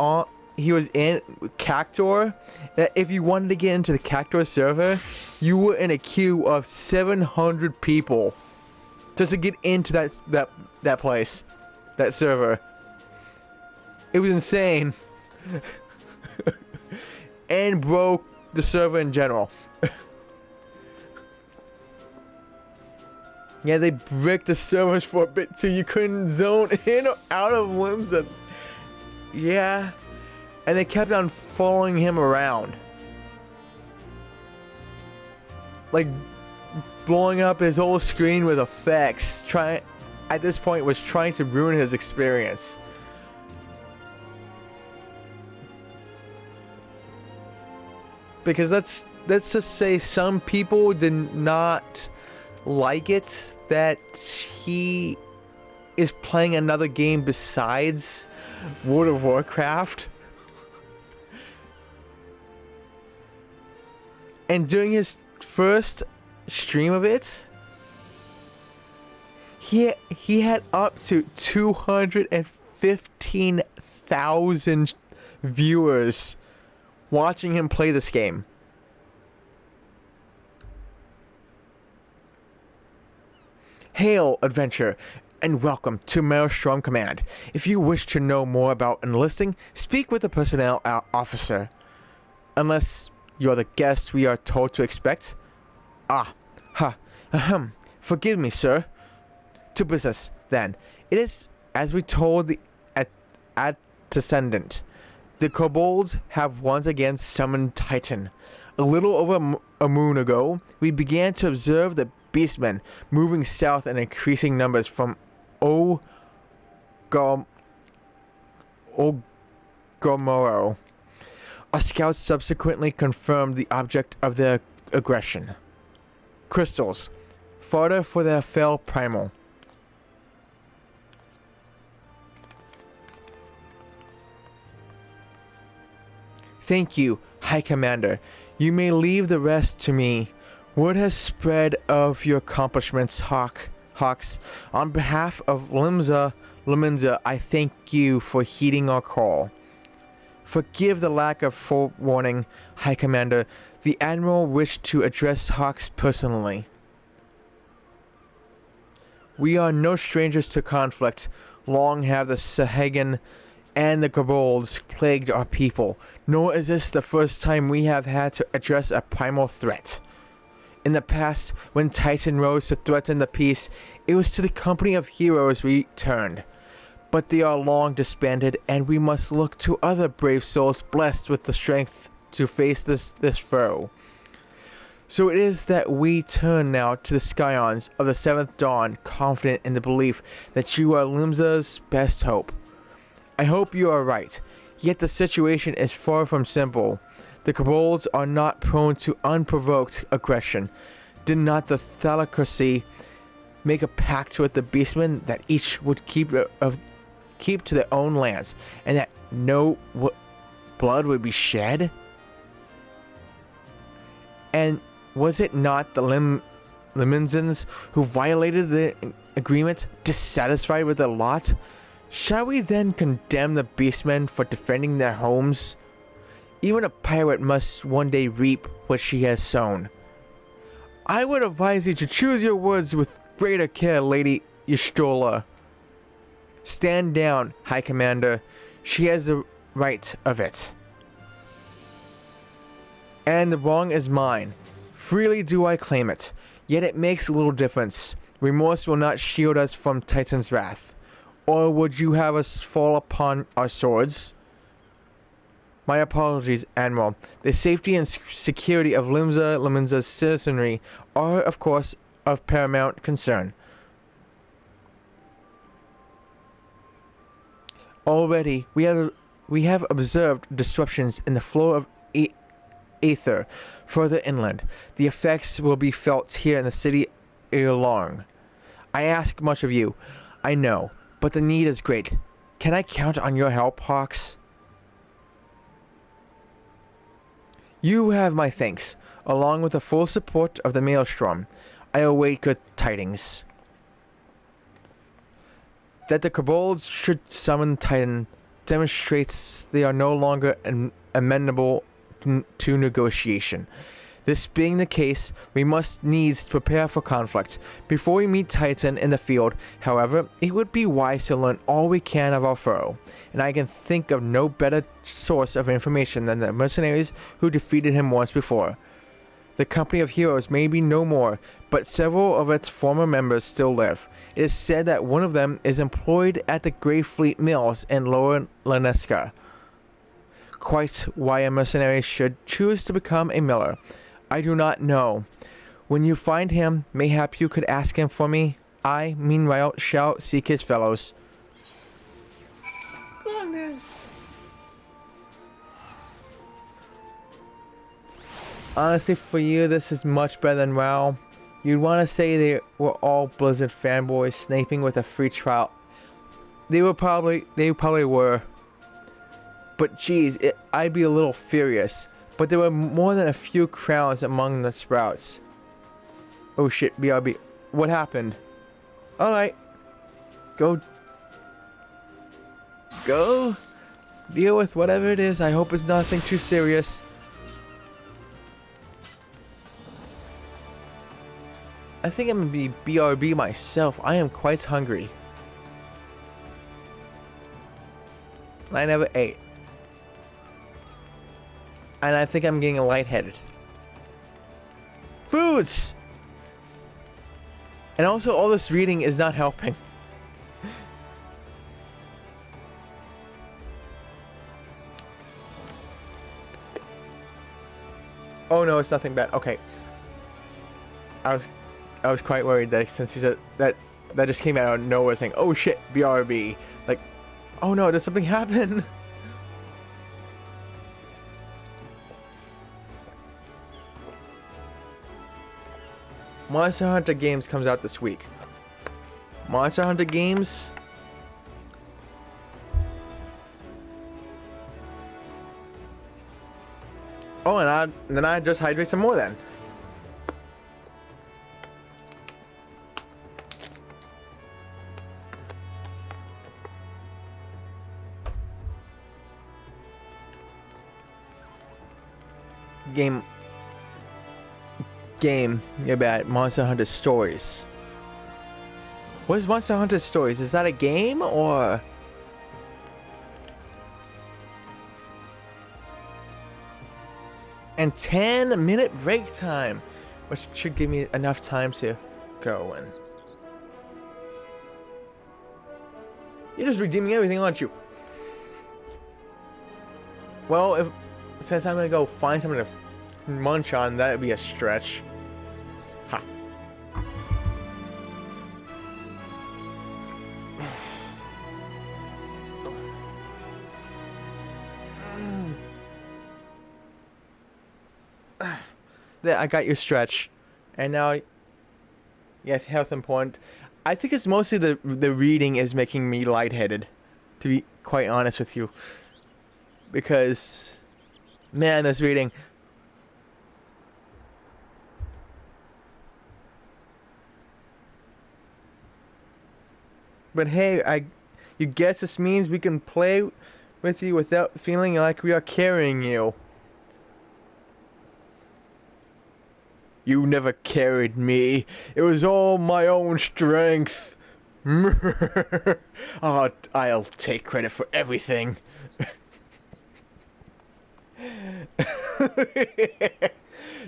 in, Cactor, that if you wanted to get into the Cactor server, you were in a queue of 700 people just to get into that place, that server. It was insane. And broke the server in general. Yeah, they bricked the servers for a bit too. You couldn't zone in or out of Limsa. Yeah. And they kept on following him around. Like, blowing up his whole screen with effects. At this point, was trying to ruin his experience. Because let's just say some people did not like it that he is playing another game besides World of Warcraft. And during his first stream of it, he had up to 215,000 viewers watching him play this game. Hail, adventure, and welcome to Maelstrom Command. If you wish to know more about enlisting, speak with the personnel officer. Unless you're the guest we are told to expect. Forgive me, sir. To business, then. It is, as we told the Descendant. The kobolds have once again summoned Titan. A little over a moon ago, we began to observe the beastmen moving south in increasing numbers from Ogomoro. Our scouts subsequently confirmed the object of their aggression. Crystals. Fodder for their fell primal. Thank you, High Commander. You may leave the rest to me. Word has spread of your accomplishments, Hawks. On behalf of Liminza, I thank you for heeding our call. Forgive the lack of forewarning, High Commander. The Admiral wished to address Hawks personally. We are no strangers to conflict. Long have the Sahagan and the kobolds plagued our people, nor is this the first time we have had to address a primal threat. In the past, when Titan rose to threaten the peace, it was to the company of heroes we turned. but they are long disbanded, and we must look to other brave souls blessed with the strength to face this foe. So it is that we turn now to the scions of the Seventh Dawn, confident in the belief that you are Limsa's best hope. I hope you are right, yet the situation is far from simple. The kobolds are not prone to unprovoked aggression. Did not the Thalocracy make a pact with the beastmen that each would keep to their own lands, and that no blood would be shed? And was it not the Limensans who violated the agreement, dissatisfied with their lot? Shall we then condemn the beastmen for defending their homes? Even a pirate must one day reap what she has sown. I would advise you to choose your words with greater care, Lady Y'shtola. Stand down, High Commander. She has the right of it. And the wrong is mine. Freely do I claim it. Yet it makes little difference. Remorse will not shield us from Titan's wrath. Or would you have us fall upon our swords? My apologies, Admiral. The safety and security of Limensa's citizenry are, of course, of paramount concern. Already, we have observed disruptions in the flow of aether further inland. The effects will be felt here in the city ere long. I ask much of you, I know, but the need is great. Can I count on your help, Hawks? You have my thanks, along with the full support of the Maelstrom. I await good tidings. That the kobolds should summon Titan demonstrates they are no longer amenable to negotiation. This being the case, we must needs prepare for conflict. Before we meet Titan in the field, however, it would be wise to learn all we can of our foe, and I can think of no better source of information than the mercenaries who defeated him once before. The company of heroes may be no more, but several of its former members still live. It is said that one of them is employed at the Greyfleet Mills in Lower Lanesca. Quite why a mercenary should choose to become a miller, I do not know. When you find him, mayhap you could ask him for me. I, meanwhile, shall seek his fellows. Goodness. Honestly, for you, this is much better than WoW. You'd want to say they were all Blizzard fanboys sniping with a free trial. They probably were. But geez, I'd be a little furious. But there were more than a few crowns among the sprouts. Oh shit, BRB. What happened? Alright. Go. Deal with whatever it is. I hope it's nothing too serious. I think I'm gonna be BRB myself. I am quite hungry. I never ate. And I think I'm getting lightheaded. Foods! And also all this reading is not helping. Oh no, it's nothing bad. Okay. I was quite worried that since you said that just came out of nowhere saying, oh shit, BRB. Like, oh no, did something happen? Monster Hunter Games comes out this week. Monster Hunter Games. Oh, and then I just hydrate some more then. Game, you're bad. Monster Hunter Stories. What is Monster Hunter Stories? Is that a game or? And 10-minute break time, which should give me enough time to go and. You're just redeeming everything, aren't you? Well, since I'm gonna go find something to munch on, that'd be a stretch. Ha. There, I got your stretch, and now, yes, health important. I think it's mostly the reading is making me lightheaded, to be quite honest with you, because, man, this reading. But hey, you guess this means we can play with you without feeling like we are carrying you. You never carried me. It was all my own strength. Oh, I'll take credit for everything.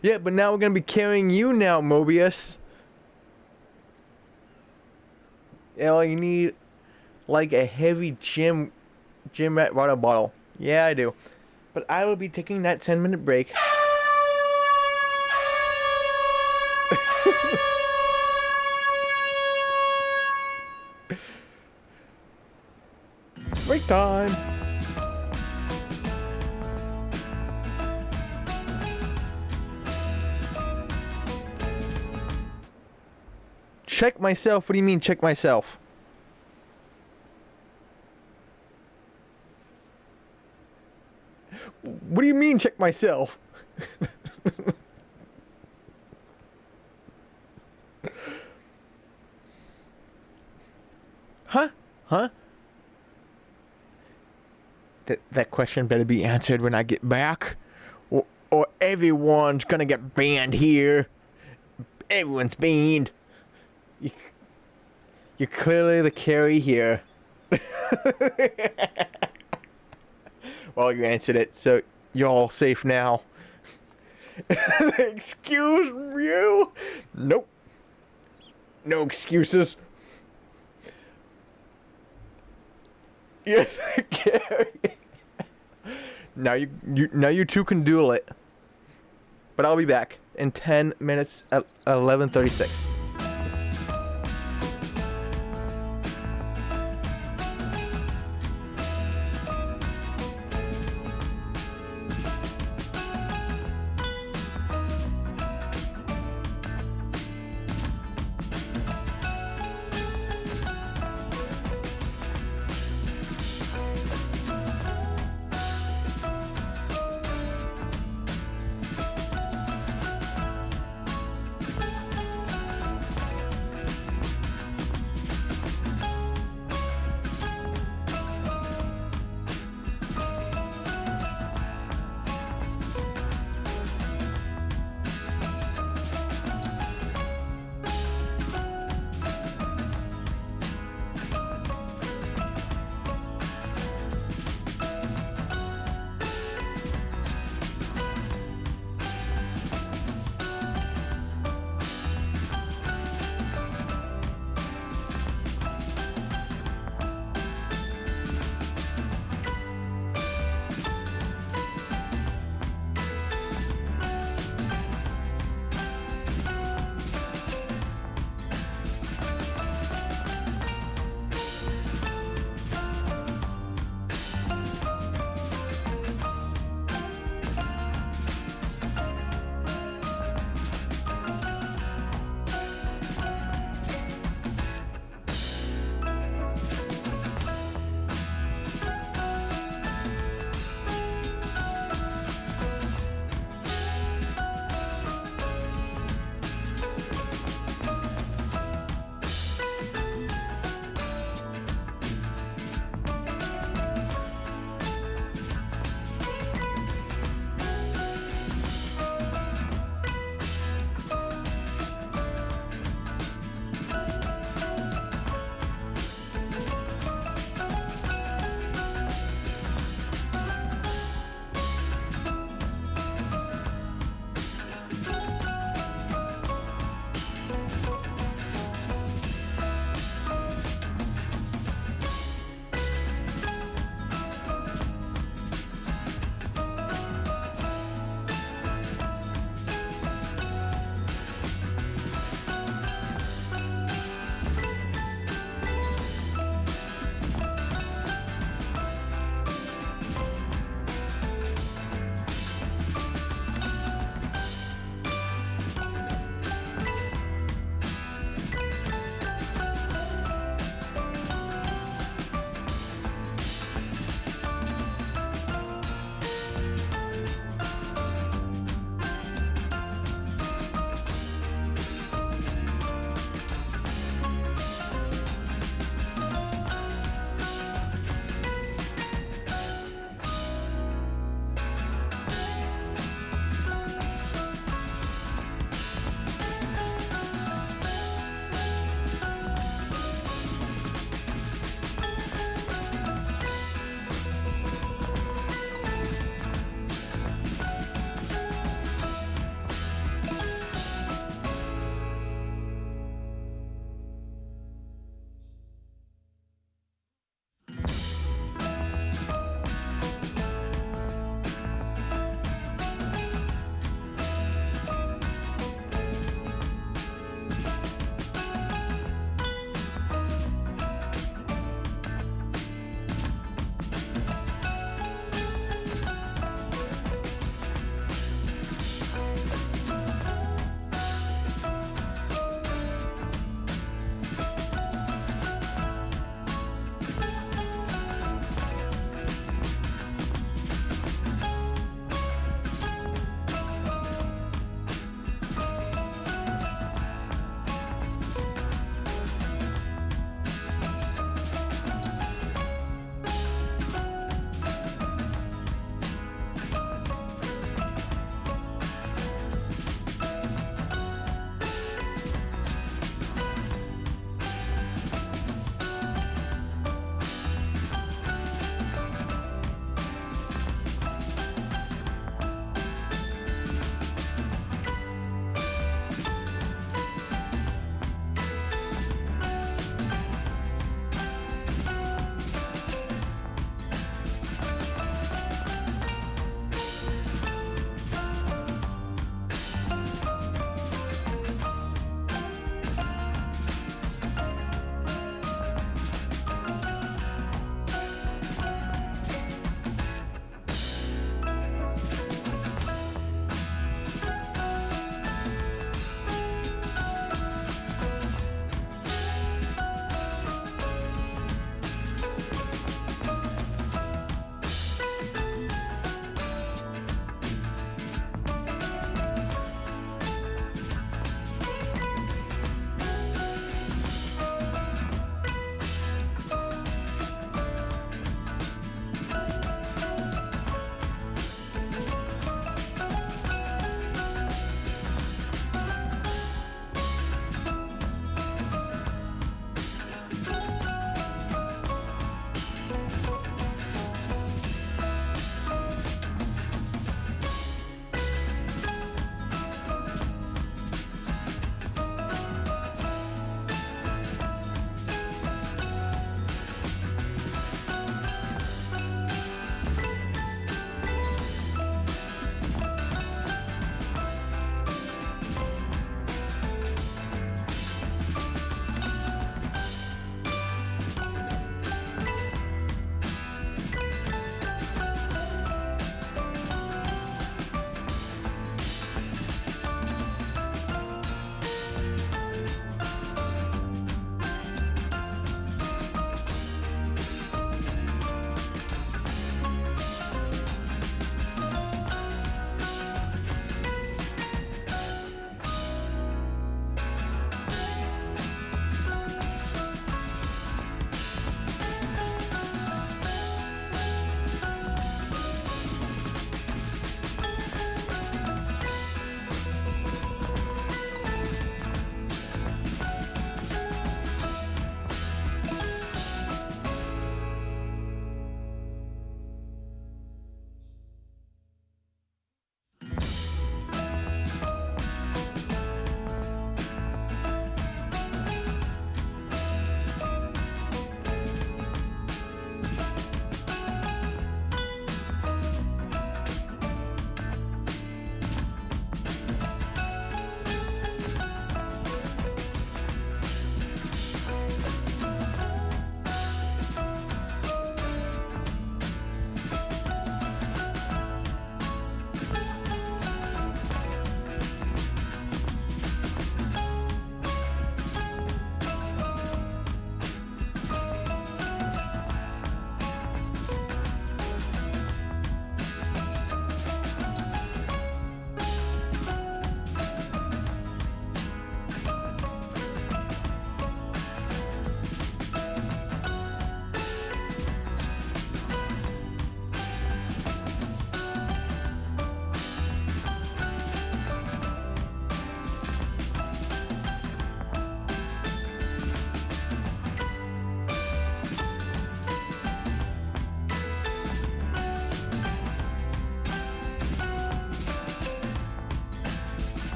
Yeah, but now we're gonna be carrying you now, Mobius. Yeah, all you need, like a heavy gym rat water bottle. Yeah, I do. But I will be taking that 10-minute break. Break time. Check myself? What do you mean check myself? What do you mean check myself? Huh? Huh? That question better be answered when I get back. Or everyone's gonna get banned here. Everyone's banned. You're clearly the carry here. Well, you answered it, so you're all safe now. Excuse you? Nope. No excuses. You're the carry. Now you two can duel it. But I'll be back in 10 minutes at 11:36.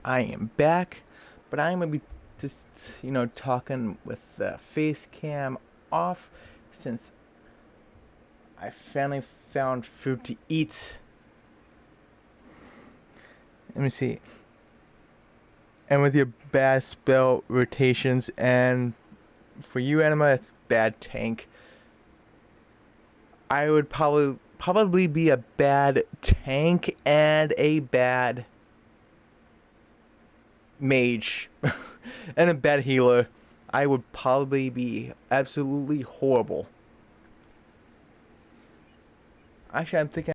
I am back, but I'm gonna be just, talking with the face cam off since I finally found food to eat. Let me see. And with your bad spell rotations, and for you, Anima, it's bad tank. I would probably be a bad tank and a bad mage and a bad healer. I would probably be absolutely horrible. Actually, I'm thinking